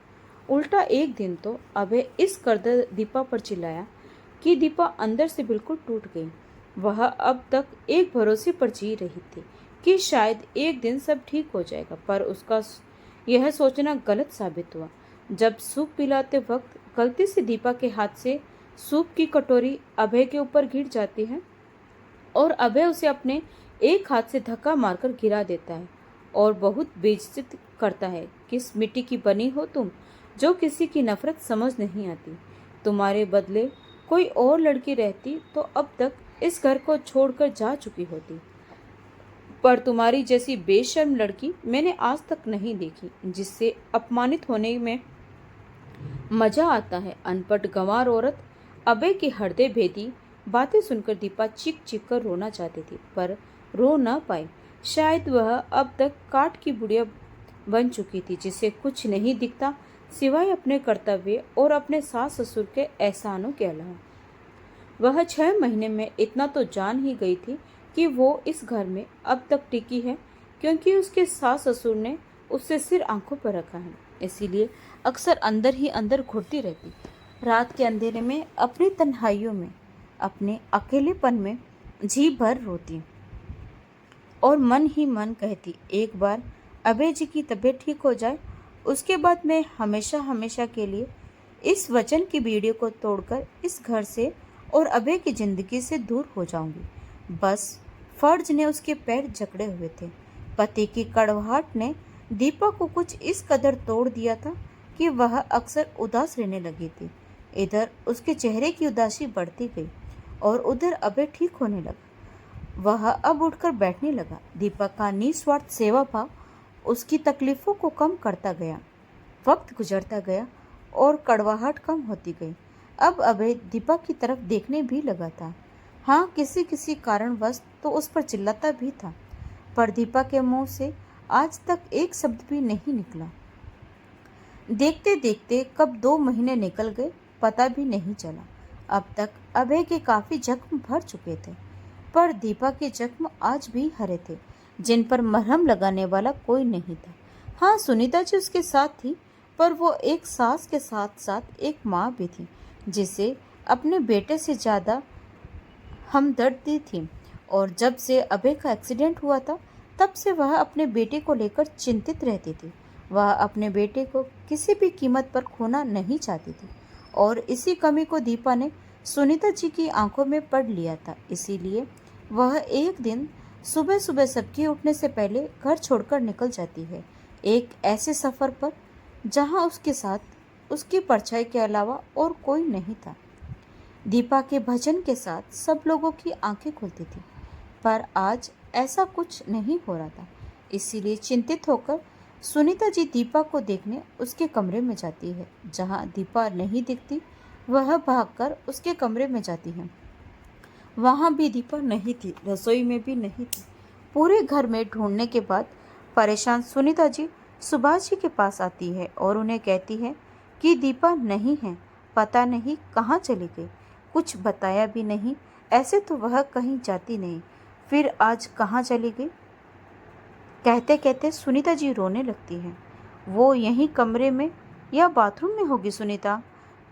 उल्टा एक दिन तो अभय इस कदर दीपा पर चिल्लाया कि दीपा अंदर से बिल्कुल टूट गई। वह अब तक एक भरोसे पर जी रही थी कि शायद एक दिन सब ठीक हो जाएगा, पर उसका यह सोचना गलत साबित हुआ। जब सूप पिलाते वक्त गलती से दीपा के हाथ से सूप की कटोरी अभय के ऊपर गिर जाती है और अभय उसे अपने एक हाथ से धक्का मारकर गिरा देता है और बहुत बेइज्जत करता है। किस मिट्टी की बनी हो तुम, जो किसी की नफरत समझ नहीं आती। तुम्हारे बदले कोई और लड़की रहती तो अब तक इस घर को छोड़कर जा चुकी होती, पर तुम्हारी जैसी बेशर्म लड़की मैंने आज तक नहीं देखी जिससे अपमानित होने में मजा आता है। अनपढ़ गंवार औरत। अभय की हृदय भेदी बातें सुनकर दीपा चीख चीख कर रोना चाहती थी, पर रो न पाई। शायद वह अब तक काठ की बुढ़िया बन चुकी थी जिसे कुछ नहीं दिखता सिवाय अपने कर्तव्य और अपने सास ससुर के एहसानों के अलावा। वह 6 महीने में इतना तो जान ही गई थी कि वो इस घर में अब तक टिकी है क्योंकि उसके सास ससुर ने उससे सिर आंखों पर रखा है। इसीलिए अक्सर अंदर ही अंदर घुटती रहती, रात के अंधेरे में, अपनी तन्हाइयों में, अपने अकेलेपन में जी भर रोती और मन ही मन कहती, एक बार अभय जी की तबीयत ठीक हो जाए, उसके बाद मैं हमेशा हमेशा के लिए इस वचन की बेड़ी को तोड़कर इस घर से और अभय की जिंदगी से दूर हो जाऊंगी। बस फर्ज ने उसके पैर जकड़े हुए थे। पति की कड़वाहट ने दीपा को कुछ इस कदर तोड़ दिया था कि वह अक्सर उदास रहने लगी थी। इधर उसके चेहरे की उदासी बढ़ती गई और उधर अभय ठीक होने लगा। वह अब उठकर बैठने लगा। दीपा का निस्वार्थ सेवा भाव उसकी तकलीफों को कम करता गया। वक्त गुजरता गया और कड़वाहट कम होती गई। अब अभय दीपा की तरफ देखने भी लगा था। हाँ, किसी किसी कारणवश तो उस पर चिल्लाता भी था, पर दीपा के मुंह से आज तक एक शब्द भी नहीं निकला। देखते देखते कब 2 महीने निकल गए पता भी नहीं चला। अब तक अभय के काफी जख्म भर चुके थे, पर दीपा के जख्म आज भी हरे थे, जिन पर मरहम लगाने वाला कोई नहीं था। हाँ, सुनीता जी उसके साथ थी, पर वो एक सास के साथ साथ एक माँ भी थी, जिसे अपने बेटे से ज़्यादा हमदर्दी थी। और जब से अभय का एक्सीडेंट हुआ था, तब से वह अपने बेटे को लेकर चिंतित रहती थी। वह अपने बेटे को किसी भी कीमत पर खोना नहीं चाहती थी और इसी कमी को दीपा ने सुनीता जी की आंखों में पढ़ लिया था। इसीलिए वह एक दिन सुबह सुबह सबके उठने से पहले घर छोड़कर निकल जाती है, एक ऐसे सफ़र पर जहां उसके साथ उसकी परछाई के अलावा और कोई नहीं था। दीपा के भजन के साथ सब लोगों की आंखें खुलती थी, पर आज ऐसा कुछ नहीं हो रहा था। इसीलिए चिंतित होकर सुनीता जी दीपा को देखने उसके कमरे में जाती है। जहां दीपा नहीं दिखती, वह भागकर उसके कमरे में जाती है। वहां भी दीपा नहीं थी, रसोई में भी नहीं थी। पूरे घर में ढूंढने के बाद परेशान सुनीता जी सुभाष जी के पास आती है और उन्हें कहती है कि दीपा नहीं है, पता नहीं कहाँ चली गई, कुछ बताया भी नहीं। ऐसे तो वह कहीं जाती नहीं, फिर आज कहाँ चली गई। कहते कहते सुनीता जी रोने लगती हैं। वो यहीं कमरे में या बाथरूम में होगी सुनीता,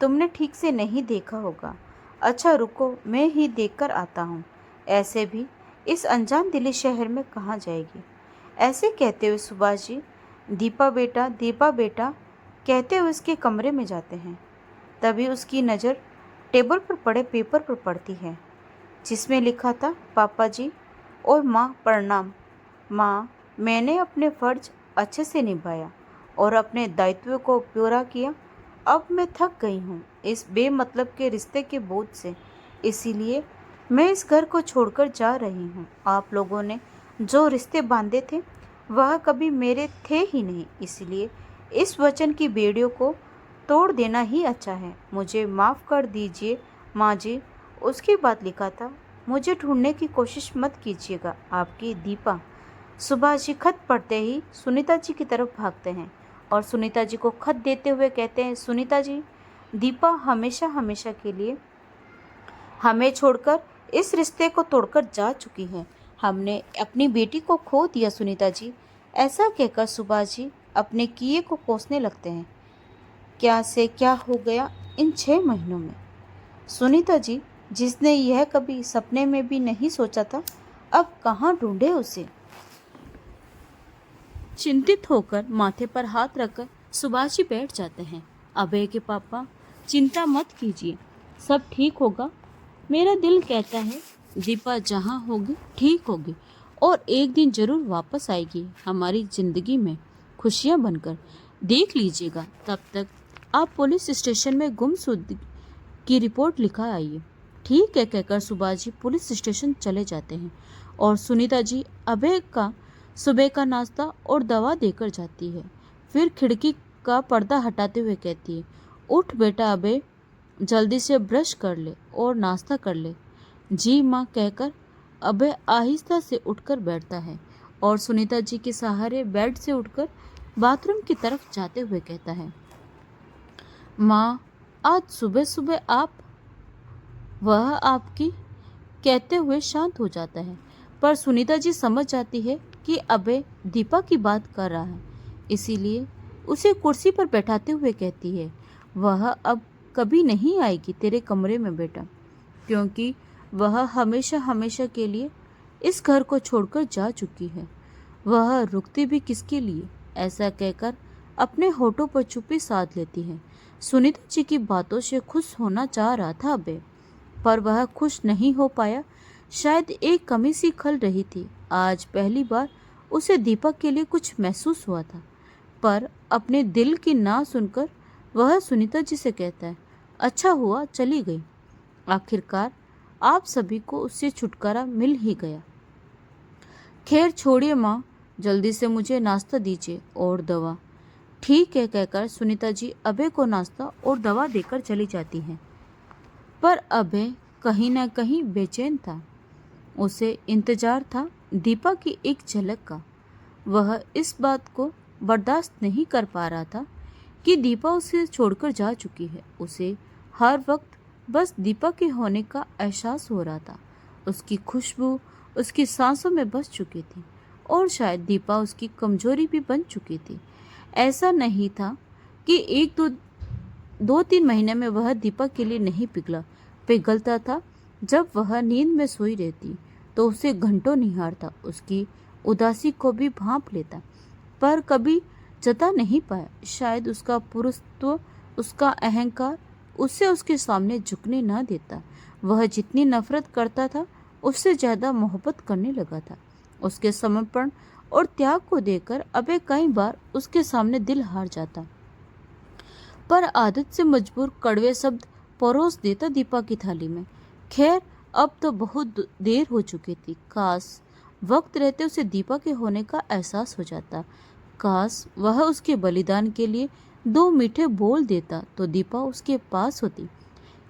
तुमने ठीक से नहीं देखा होगा। अच्छा रुको, मैं ही देखकर आता हूँ। ऐसे भी इस अनजान दिल्ली शहर में कहाँ जाएगी। ऐसे कहते हुए सुभाष जी दीपा बेटा कहते हुए उसके कमरे में जाते हैं। तभी उसकी नज़र टेबल पर पड़े पेपर पर पड़ती है, जिसमें लिखा था, पापा जी और माँ प्रणाम। माँ, मैंने अपने फ़र्ज अच्छे से निभाया और अपने दायित्व को पूरा किया। अब मैं थक गई हूँ इस बेमतलब के रिश्ते के बोझ से, इसीलिए मैं इस घर को छोड़कर जा रही हूँ। आप लोगों ने जो रिश्ते बांधे थे वह कभी मेरे थे ही नहीं, इसलिए इस वचन की बेड़ियों को तोड़ देना ही अच्छा है। मुझे माफ़ कर दीजिए माँ जी, उसके बाद लिखा था, मुझे ढूंढने की कोशिश मत कीजिएगा, आपकी दीपा। सुभाष जी खत पढ़ते ही सुनीता जी की तरफ भागते हैं और सुनीता जी को खत देते हुए कहते हैं, सुनीता जी, दीपा हमेशा हमेशा के लिए हमें छोड़कर इस रिश्ते को तोड़कर जा चुकी है। हमने अपनी बेटी को खो दिया सुनीता जी। ऐसा कहकर सुभाष जी अपने किए को कोसने लगते हैं। क्या से क्या हो गया इन 6 महीनों में। सुनीता जी, जिसने यह कभी सपने में भी नहीं सोचा था, अब कहाँ ढूंढे उसे। चिंतित होकर माथे पर हाथ रखकर सुभाष जी बैठ जाते हैं। अभय के पापा, चिंता मत कीजिए, सब ठीक होगा। मेरा दिल कहता है दीपा जहाँ होगी ठीक होगी और एक दिन जरूर वापस आएगी हमारी जिंदगी में खुशियाँ बनकर। देख लीजिएगा, तब तक आप पुलिस स्टेशन में गुमशुदगी की रिपोर्ट लिखा आइए। ठीक है कहकर सुभाष जी पुलिस स्टेशन चले जाते हैं और सुनीता जी अभय का सुबह का नाश्ता और दवा देकर जाती है। फिर खिड़की का पर्दा हटाते हुए कहती है, उठ बेटा अभय, जल्दी से ब्रश कर ले और नाश्ता कर ले। जी माँ कहकर अभय आहिस्ता से उठकर बैठता है और सुनीता जी के सहारे बेड से उठकर बाथरूम की तरफ जाते हुए कहता है, माँ आज सुबह सुबह आप। वह आपकी कहते हुए शांत हो जाता है, पर सुनीता जी समझ जाती है कि अभय दीपा की बात कर रहा है, इसीलिए उसे कुर्सी पर बैठाते हुए कहती है, वह अब कभी नहीं आएगी तेरे कमरे में बेटा, क्योंकि वह हमेशा हमेशा के लिए इस घर को छोड़कर जा चुकी है। वह रुकती भी किसके लिए। ऐसा कहकर अपने होठों पर चुप्पी साध लेती है। सुनीता जी की बातों से खुश होना चाह रहा था अभय, पर वह खुश नहीं हो पाया। शायद एक कमी सी खल रही थी। आज पहली बार उसे दीपक के लिए कुछ महसूस हुआ था, पर अपने दिल की ना सुनकर वह सुनीता जी से कहता है, अच्छा हुआ चली गई, आखिरकार आप सभी को उससे छुटकारा मिल ही गया। खैर छोड़िए माँ, जल्दी से मुझे नाश्ता दीजिए और दवा। ठीक है कहकर सुनीता जी अभय को नाश्ता और दवा देकर चली जाती हैं। पर अभय कहीं ना कहीं बेचैन था। उसे इंतजार था दीपा की एक झलक का। वह इस बात को बर्दाश्त नहीं कर पा रहा था कि दीपा उसे छोड़कर जा चुकी है। उसे हर वक्त बस दीपा के होने का एहसास हो रहा था। उसकी खुशबू उसकी सांसों में बस चुकी थी और शायद दीपा उसकी कमजोरी भी बन चुकी थी। ऐसा नहीं था कि एक दो तीन महीने में वह दीपा के लिए नहीं पिघलता था। जब वह नींद में सोई रहती तो उसे घंटों निहारता, उसकी उदासी को भी भांप लेता, पर कभी जता नहीं पाया। शायद उसका पुरुषत्व, उसका अहंकार उसे उसके सामने झुकने ना देता। वह जितनी नफरत करता था उससे ज्यादा मोहब्बत करने लगा था। उसके समर्पण और त्याग को देखकर अभय कई बार उसके सामने दिल हार जाता, पर आदत से मजबूर कड़वे शब्द परोस देता दीपा की थाली में। खैर अब तो बहुत देर हो चुकी थी। काश वक्त रहते उसे दीपा के होने का एहसास हो जाता। काश वह उसके बलिदान के लिए 2 मीठे बोल देता तो दीपा उसके पास होती।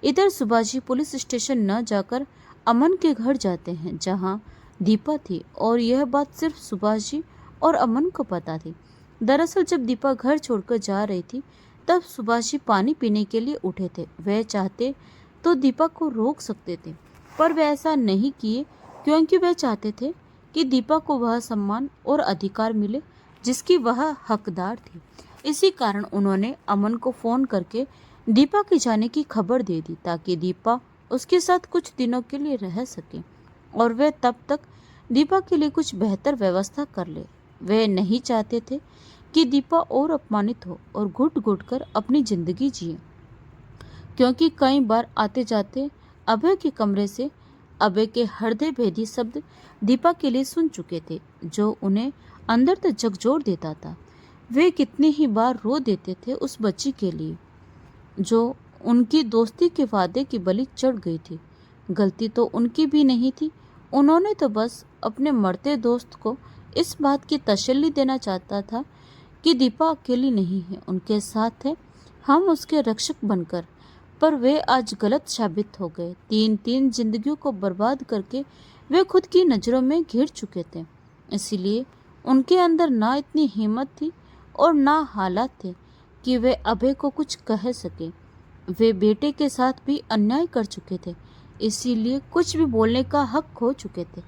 इधर सुभाष जी पुलिस स्टेशन न जाकर अमन के घर जाते हैं जहां दीपा थी, और यह बात सिर्फ सुभाष जी और अमन को पता थी। दरअसल जब दीपा घर छोड़कर जा रही थी तब सुभाष जी पानी पीने के लिए उठे थे। वह चाहते तो दीपा को रोक सकते थे, पर वे ऐसा नहीं किए क्योंकि वह चाहते थे कि दीपा को वह सम्मान और अधिकार मिले जिसकी वह हकदार थी। इसी कारण उन्होंने अमन को फोन करके दीपा के जाने की खबर दे दी ताकि दीपा उसके साथ कुछ दिनों के लिए रह सके और वे तब तक दीपा के लिए कुछ बेहतर व्यवस्था कर ले। वे नहीं चाहते थे कि दीपा और अपमानित हो और घुट घुट कर अपनी जिंदगी जिए, क्योंकि कई बार आते जाते अभय के कमरे से अभय के हृदय भेदी शब्द दीपा के लिए सुन चुके थे, जो उन्हें अंदर तक झकझोर देता था। वे कितनी ही बार रो देते थे उस बच्ची के लिए जो उनकी दोस्ती के वादे की बलि चढ़ गई थी। गलती तो उनकी भी नहीं थी, उन्होंने तो बस अपने मरते दोस्त को इस बात की तसल्ली देना चाहता था कि दीपा अकेली नहीं है, उनके साथ है। हम उसके रक्षक बनकर, पर वे आज गलत साबित हो गए। तीन तीन जिंदगियों को बर्बाद करके वे खुद की नज़रों में घिर चुके थे। इसीलिए उनके अंदर ना इतनी हिम्मत थी और ना हालात थे कि वे अभय को कुछ कह सके। वे बेटे के साथ भी अन्याय कर चुके थे, इसीलिए कुछ भी बोलने का हक खो चुके थे।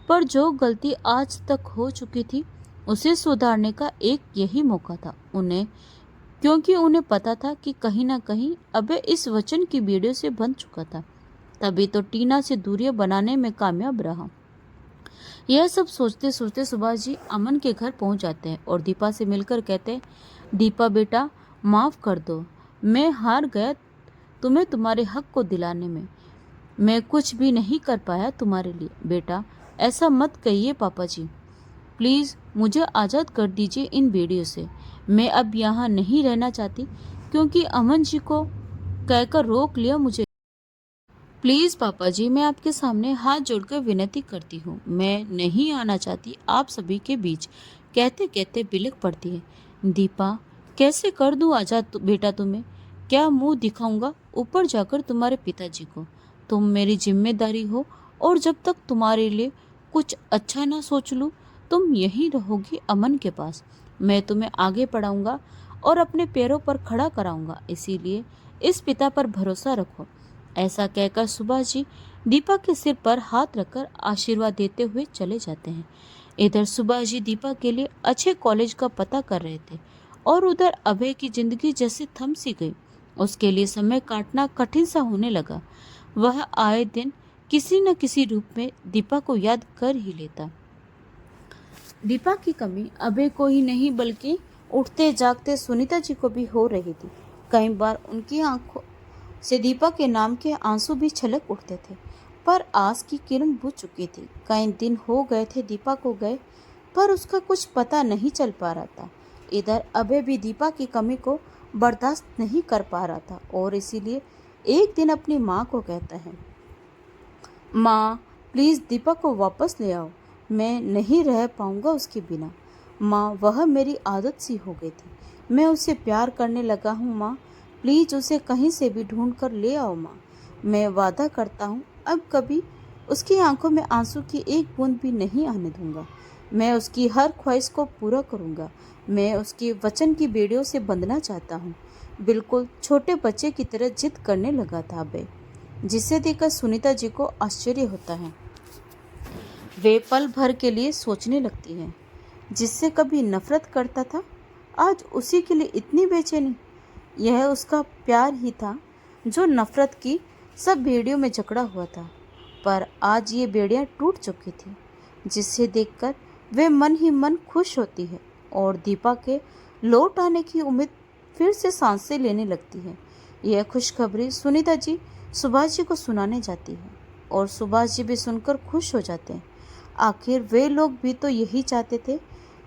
पर जो गलती आज तक हो चुकी थी उसे सुधारने का एक यही मौका था उन्हें, क्योंकि उन्हें पता था कि कहीं ना कहीं अबे इस वचन की बेड़ियों से बंध चुका था। तभी तो टीना से दूरियां बनाने में कामयाब रहा। यह सब सोचते सोचते सुभाष जी अमन के घर पहुंच जाते हैं और दीपा से मिलकर कहते हैं, दीपा बेटा माफ़ कर दो, मैं हार गया तुम्हें तुम्हारे हक को दिलाने में। मैं कुछ भी नहीं कर पाया तुम्हारे लिए। बेटा ऐसा मत कहिए पापा जी, प्लीज़ मुझे आज़ाद कर दीजिए इन बेड़ियों से। मैं अब यहाँ नहीं रहना चाहती, क्योंकि अमन जी को कहकर रोक लिया मुझे। प्लीज़ पापा जी, मैं आपके सामने हाथ जोड़कर विनती करती हूँ, मैं नहीं आना चाहती आप सभी के बीच। कहते कहते बिलख पड़ती है। दीपा कैसे कर दूँ आज़ाद बेटा तुम्हें? क्या मुंह दिखाऊंगा ऊपर जाकर तुम्हारे पिताजी को? तुम मेरी जिम्मेदारी हो और जब तक तुम्हारे लिए कुछ अच्छा ना सोच लूँ तुम यहीं रहोगी अमन के पास। मैं तुम्हें आगे पढ़ाऊंगा और अपने पैरों पर खड़ा कराऊंगा, इसीलिए इस पिता पर भरोसा रखो। ऐसा कहकर सुभाष जी दीपा के सिर पर हाथ रखकर आशीर्वाद देते हुए चले जाते हैं। इधर सुभाष जी दीपा के लिए अच्छे कॉलेज का पता कर रहे थे और उधर अभय की जिंदगी जैसे थम सी गई। उसके लिए समय काटना कठिन सा होने लगा। वह आए दिन किसी न किसी रूप में दीपा को याद कर ही लेता। दीपा की कमी अभय को ही नहीं बल्कि उठते जागते सुनीता जी को भी हो रही थी। कई बार उनकी आंखों से दीपा के नाम के आंसू भी छलक उठते थे, पर आस की किरण बुझ चुकी थी। कई दिन हो गए थे दीपा को गए, पर उसका कुछ पता नहीं चल पा रहा था। इधर अभय भी दीपा की कमी को बर्दाश्त नहीं कर पा रहा था और इसीलिए एक दिन अपनी माँ को कहता है, माँ प्लीज़ दीपा को वापस ले आओ, मैं नहीं रह पाऊँगा उसके बिना। माँ वह मेरी आदत सी हो गई थी, मैं उसे प्यार करने लगा हूँ। माँ प्लीज़ उसे कहीं से भी ढूंढ कर ले आओ। माँ मैं वादा करता हूँ अब कभी उसकी आंखों में आंसू की एक बूंद भी नहीं आने दूंगा। मैं उसकी हर ख्वाहिश को पूरा करूँगा। मैं उसके वचन की बेड़ियों से बंधना चाहता हूँ। बिल्कुल छोटे बच्चे की तरह जिद करने लगा था अभय, जिसे देखकर सुनीता जी को आश्चर्य होता है। वे पल भर के लिए सोचने लगती है, जिससे कभी नफरत करता था आज उसी के लिए इतनी बेचैनी। यह उसका प्यार ही था जो नफरत की सब बेड़ियों में जकड़ा हुआ था, पर आज ये बेड़ियां टूट चुकी थी, जिसे देखकर वे मन ही मन खुश होती है और दीपा के लौट आने की उम्मीद फिर से सांसें लेने लगती है। यह खुशखबरी सुनीता जी सुभाष जी को सुनाने जाती है और सुभाष जी भी सुनकर खुश हो जाते हैं। आखिर वे लोग भी तो यही चाहते थे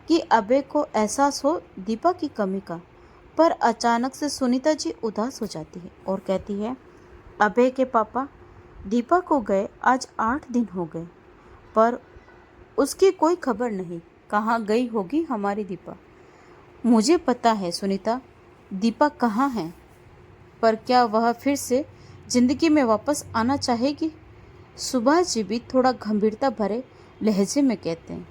कि अभय को एहसास हो दीपा की कमी का। पर अचानक से सुनीता जी उदास हो जाती है और कहती है, अभय के पापा दीपा को गए आज 8 दिन हो गए, पर उसकी कोई खबर नहीं। कहाँ गई होगी हमारी दीपा? मुझे पता है सुनीता, दीपा कहाँ है, पर क्या वह फिर से जिंदगी में वापस आना चाहेगी? सुभाष जी भी थोड़ा गंभीरता भरे लहजे में कहते हैं,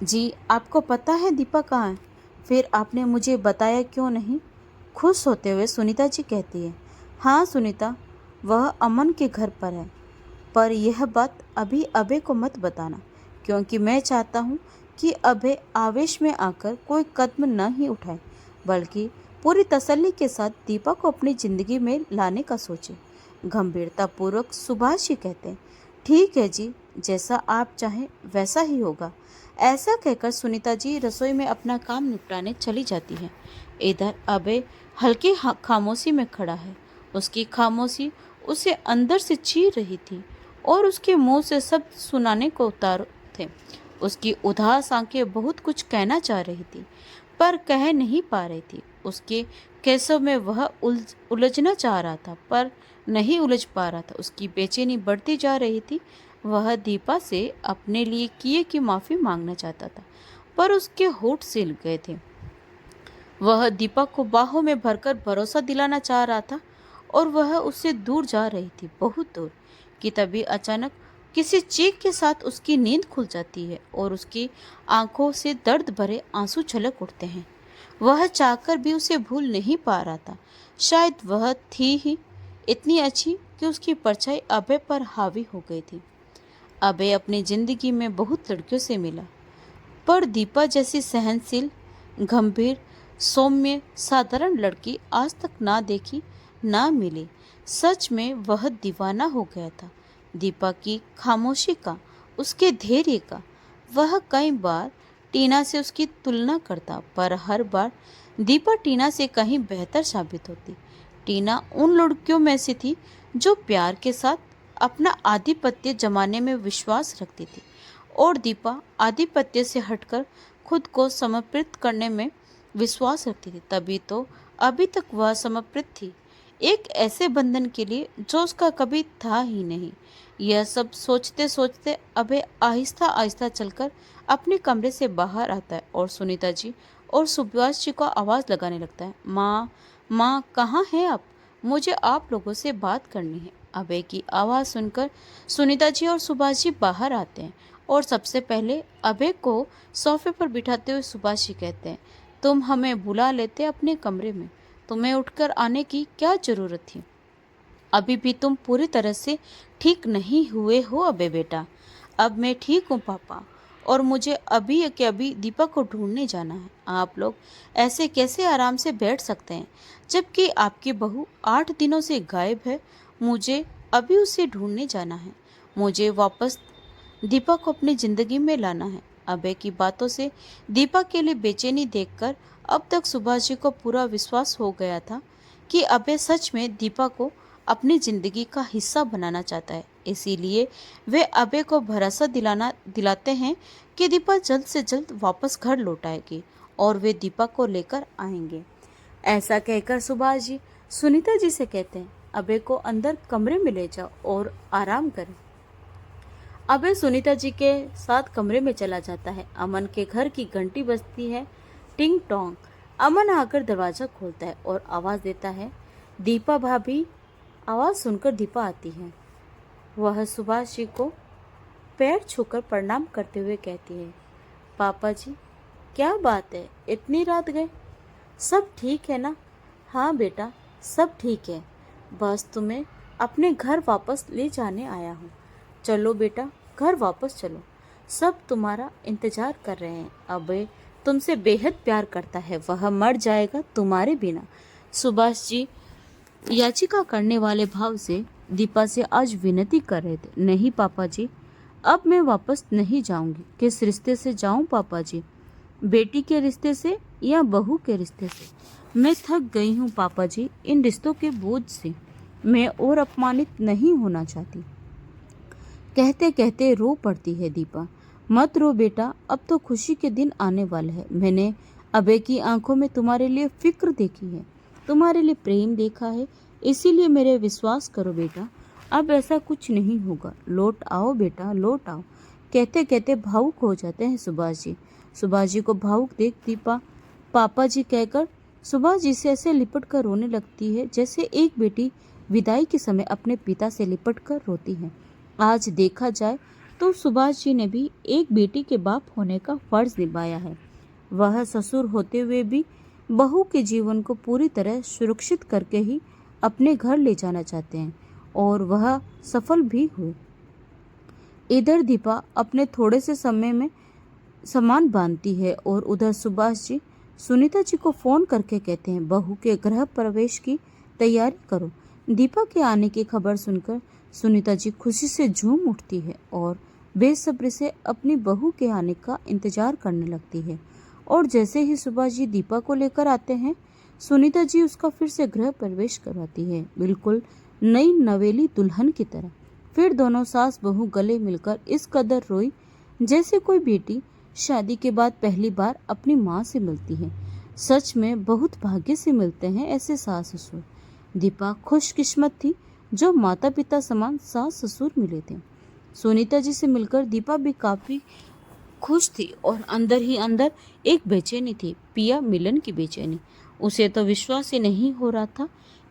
जी आपको पता है दीपा कहाँ है, फिर आपने मुझे बताया क्यों नहीं? खुश होते हुए सुनीता जी कहती है, हाँ सुनीता, वह अमन के घर पर है, पर यह बात अभी अभय को मत बताना, क्योंकि मैं चाहता हूँ कि अभय आवेश में आकर कोई कदम न ही उठाए, बल्कि पूरी तसल्ली के साथ दीपा को अपनी ज़िंदगी में लाने का सोचे। गंभीरतापूर्वक सुभाष जी कहते हैं, ठीक है जी, जैसा आप चाहें वैसा ही होगा। ऐसा कहकर सुनीता जी रसोई में अपना काम निपटाने चली जाती है। इधर अभय हल्की खामोशी में खड़ा है। उसकी खामोशी उसे अंदर से चीर रही थी और उसके मुंह से सब सुनाने को उतार थे। उसकी उदास आंखें बहुत कुछ कहना चाह रही थी, पर कह नहीं पा रही थी। उसके केसों में वह उलझना चाह रहा था, पर नहीं उलझ पा रहा था। उसकी बेचैनी बढ़ती जा रही थी। वह दीपा से अपने लिए किए की माफ़ी मांगना चाहता था, पर उसके होठ सिल गए थे। वह दीपा को बाहों में भरकर भरोसा दिलाना चाह रहा था और वह उससे दूर जा रही थी, बहुत दूर, कि तभी अचानक किसी चीख के साथ उसकी नींद खुल जाती है और उसकी आंखों से दर्द भरे आंसू छलक उठते हैं। वह चाहकर भी उसे भूल नहीं पा रहा था। शायद वह थी ही इतनी अच्छी कि उसकी परछाई अभय पर हावी हो गई थी। अभय अपनी जिंदगी में बहुत लड़कियों से मिला, पर दीपा जैसी सहनशील, गंभीर, सौम्य, साधारण लड़की आज तक ना देखी, ना मिली। सच में वह दीवाना हो गया था दीपा की खामोशी का, उसके धैर्य का। वह कई बार टीना से उसकी तुलना करता, पर हर बार दीपा टीना से कहीं बेहतर साबित होती। टीना उन लड़कियों में से थी जो प्यार के साथ अपना आधिपत्य जमाने में विश्वास रखती थी, और दीपा आधिपत्य से हटकर खुद को समर्पित करने में विश्वास रखती थी। तभी तो अभी तक वह समर्पित थी, एक ऐसे बंधन के लिए जो उसका कभी था ही नहीं। यह सब सोचते सोचते अभय आहिस्ता आहिस्ता चलकर अपने कमरे से बाहर आता है और सुनीता जी और सुभाष जी को आवाज़ लगाने लगता है, माँ, माँ, कहाँ हैं आप? मुझे आप लोगों से बात करनी है। अभय की आवाज़ सुनकर सुनीता जी और सुभाष जी बाहर आते हैं और सबसे पहले अभय को सोफे पर बिठाते हुए सुभाष जी कहते हैं, तुम हमें बुला लेते अपने कमरे में, तुम्हें उठकर आने की क्या ज़रूरत थी? अभी भी तुम पूरी तरह से ठीक नहीं हुए हो अबे बेटा। अब मैं ठीक हूँ पापा, और मुझे अभी के अभी दीपक को ढूंढने जाना है। आप लोग ऐसे कैसे आराम से बैठ सकते हैं जबकि आपकी बहू 8 दिनों से गायब है? मुझे अभी उसे ढूंढने जाना है। मुझे वापस दीपक को अपनी ज़िंदगी में लाना है। अभय की बातों से दीपा के लिए बेचैनी देखकर अब तक सुभाष जी को पूरा विश्वास हो गया था कि अभय सच में दीपा को अपनी ज़िंदगी का हिस्सा बनाना चाहता है। इसीलिए वे अभय को भरोसा दिलाते हैं कि दीपा जल्द से जल्द वापस घर लौट आएगी और वे दीपा को लेकर आएंगे। ऐसा कहकर सुभाष जी सुनीता जी से कहते हैं, अभय को अंदर कमरे में ले जाओ और आराम करें। अभय सुनीता जी के साथ कमरे में चला जाता है। अमन के घर की घंटी बजती है, टिंग टोंग। अमन आकर दरवाजा खोलता है और आवाज़ देता है, दीपा भाभी। आवाज़ सुनकर दीपा आती है। वह सुभाष जी को पैर छूकर प्रणाम करते हुए कहती है, पापा जी, क्या बात है, इतनी रात गए? सब ठीक है ना? हाँ बेटा, सब ठीक है, बस तुम्हें अपने घर वापस ले जाने आया हूँ। चलो बेटा, घर वापस चलो, सब तुम्हारा इंतजार कर रहे हैं। अबे तुमसे बेहद प्यार करता है, वह मर जाएगा तुम्हारे बिना। सुभाष जी याचिका करने वाले भाव से दीपा से आज विनती कर रहे थे, नहीं पापा जी, अब मैं वापस नहीं जाऊंगी। किस रिश्ते से जाऊं पापा जी? बेटी के रिश्ते से या बहू के रिश्ते से? मैं थक गई हूँ पापा जी इन रिश्तों के बोझ से। मैं और अपमानित नहीं होना चाहती। कहते कहते रो पड़ती है दीपा। मत रो बेटा, अब तो खुशी के दिन आने वाले हैं। मैंने अभय की आंखों में तुम्हारे लिए फिक्र देखी है, तुम्हारे लिए प्रेम देखा है, इसीलिए मेरे विश्वास करो बेटा, अब ऐसा कुछ नहीं होगा। लौट आओ बेटा, लौट आओ। कहते कहते भावुक हो जाते हैं सुभाष जी। सुभाष जी को भावुक देख दीपा पापा जी कहकर सुभाष जी से ऐसे लिपट कर रोने लगती है जैसे एक बेटी विदाई के समय अपने पिता से लिपट कर रोती है। आज देखा जाए तो सुभाष जी ने भी एक बेटी के बाप होने का फर्ज निभाया है। वह ससुर होते हुए भी बहू के जीवन को पूरी तरह सुरक्षित करके ही अपने घर ले जाना चाहते हैं, और वह सफल भी हुए। इधर दीपा अपने थोड़े से समय में सामान बांधती है और उधर सुभाष जी सुनीता जी को फोन करके कहते हैं, बहू के गृह प्रवेश की तैयारी करो। दीपा के आने की खबर सुनकर सुनीता जी खुशी से झूम उठती है और बेसब्री से अपनी बहू के आने का इंतजार करने लगती है। और जैसे ही सुभाष जी दीपा को लेकर आते हैं, सुनीता जी उसका फिर से गृह प्रवेश करवाती है, बिल्कुल नई नवेली दुल्हन की तरह। फिर दोनों सास बहू गले मिलकर इस कदर रोई जैसे कोई बेटी शादी के बाद पहली बार अपनी माँ से मिलती है। सच में बहुत भाग्य से मिलते हैं ऐसे सास ससुर। दीपा खुशकिस्मत थी जो माता पिता समान सास ससुर मिले थे। सुनीता जी से मिलकर दीपा भी काफ़ी खुश थी और अंदर ही अंदर एक बेचैनी थी, पिया मिलन की बेचैनी। उसे तो विश्वास ही नहीं हो रहा था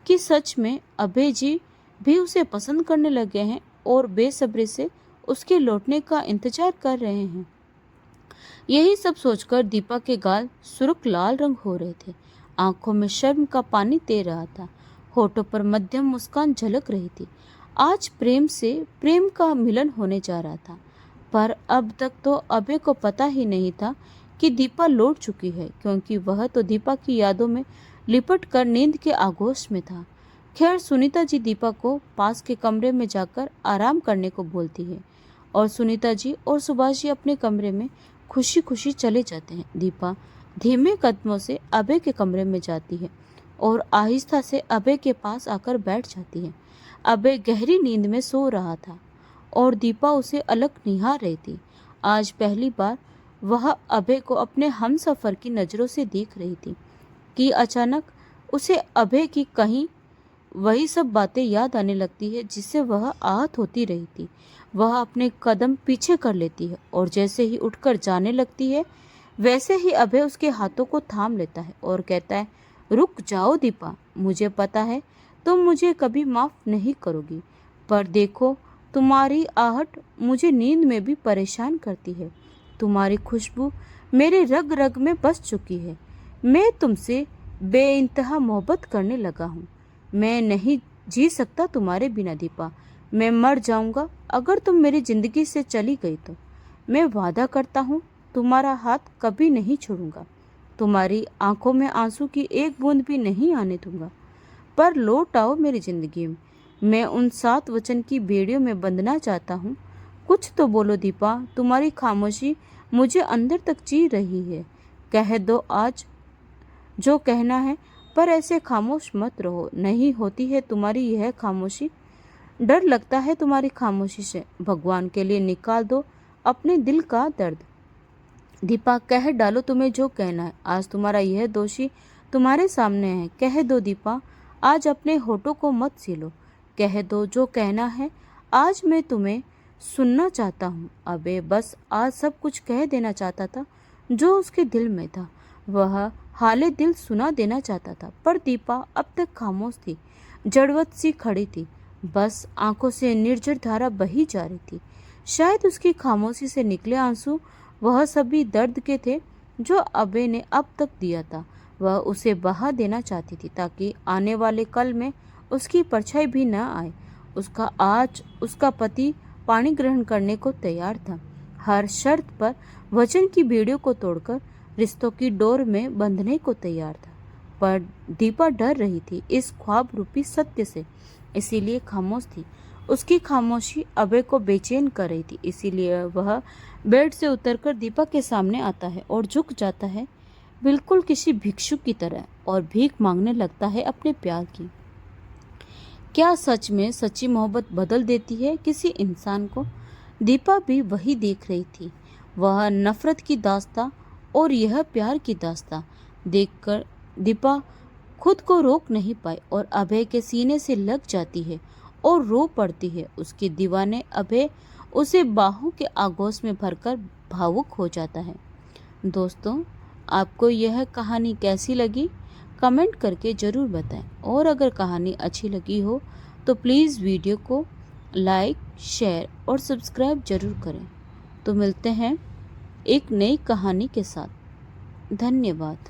कि सच में अभय जी भी उसे पसंद करने लगे हैं और बेसब्री से उसके लौटने का इंतजार कर रहे हैं। यही सब सोचकर दीपा के गाल सुर्ख लाल रंग हो रहे थे, आंखों में शर्म का पानी तैर रहा था, होठों पर मध्यम मुस्कान झलक रही थी। आज प्रेम से प्रेम का मिलन होने जा रहा था, पर अब तक तो अभय को पता ही नहीं था कि दीपा लौट चुकी है, क्योंकि वह तो दीपा की यादों में लिपट कर नींद के आगोश में था। खैर, सुनीता जी दीपा को पास के कमरे में जाकर आराम करने को बोलती है और सुनीता जी और सुभाष जी अपने कमरे में खुशी खुशी चले जाते हैं। दीपा धीमे कदमों से अभय के कमरे में जाती है और आहिस्ता से अभय के पास आकर बैठ जाती है। अभय गहरी नींद में सो रहा था और दीपा उसे अलग निहार रही थी। आज पहली बार वह अभय को अपने हमसफर की नज़रों से देख रही थी कि अचानक उसे अभय की कहीं वही सब बातें याद आने लगती है जिससे वह आहत होती रही थी। वह अपने कदम पीछे कर लेती है और जैसे ही उठकर जाने लगती है वैसे ही अभय उसके हाथों को थाम लेता है और कहता है, रुक जाओ दीपा, मुझे पता है तुम मुझे कभी माफ़ नहीं करोगी, पर देखो तुम्हारी आहट मुझे नींद में भी परेशान करती है। तुम्हारी खुशबू मेरे रग रग में बस चुकी है। मैं तुमसे बेइंतहा मोहब्बत करने लगा हूँ। मैं नहीं जी सकता तुम्हारे बिना दीपा। मैं मर जाऊंगा अगर तुम मेरी जिंदगी से चली गई तो। मैं वादा करता हूँ तुम्हारा हाथ कभी नहीं छोड़ूंगा। तुम्हारी आंखों में आंसू की एक बूंद भी नहीं आने दूंगा। पर लौट आओ मेरी जिंदगी में। मैं उन 7 वचन की बेड़ियों में बंधना चाहता हूँ। कुछ तो बोलो दीपा, तुम्हारी खामोशी मुझे अंदर तक ची रही है। कह दो आज जो कहना है, पर ऐसे खामोश मत रहो। नहीं होती है तुम्हारी यह खामोशी। डर लगता है तुम्हारी खामोशी से। भगवान के लिए निकाल दो अपने दिल का दर्द। दीपा, कह डालो तुम्हें जो कहना है। आज तुम्हारा यह दोषी तुम्हारे सामने है। कह दो दीपा, आज अपने होठों को मत सीलो। कह दो जो कहना है। आज मैं तुम्हें सुनना चाहता हूँ। अबे बस आज सब कुछ कह देना चाहता था जो उसके दिल में था। वह हाले दिल सुना देना चाहता था, पर दीपा अब तक खामोश थी, जड़वत सी खड़ी थी। बस आंखों से निर्जर धारा बही जा रही थी। शायद उसकी खामोशी से निकले आंसू वह सभी दर्द के थे जो अबे ने अब तक दिया था। वह उसे बहा देना चाहती थी ताकि आने वाले कल में उसकी परछाई भी न आए। आज उसका पति पानी ग्रहण करने को तैयार था, हर शर्त पर वचन की बेड़ियों को तोड़कर रिश्तों की डोर में बंधने को तैयार था। पर दीपा डर रही थी इस ख्वाब रूपी सत्य से, इसीलिए खामोश थी। उसकी खामोशी अभय को बेचैन कर रही थी, इसीलिए वह बेड से उतरकर दीपा के सामने आता है और झुक जाता है, बिल्कुल किसी भिक्षु की तरह, और भीख मांगने लगता है अपने प्यार की। क्या सच में सच्ची मोहब्बत बदल देती है किसी इंसान को? दीपा भी वही देख रही थी। वह नफरत की दास्तां और यह प्यार की दास्तां देखकर दीपा खुद को रोक नहीं पाई और अभय के सीने से लग जाती है और रो पड़ती है। उसके दीवाने अभय उसे बाहों के आगोश में भरकर भावुक हो जाता है। दोस्तों, आपको यह कहानी कैसी लगी कमेंट करके ज़रूर बताएं, और अगर कहानी अच्छी लगी हो तो प्लीज़ वीडियो को लाइक, शेयर और सब्सक्राइब ज़रूर करें। तो मिलते हैं एक नई कहानी के साथ। धन्यवाद।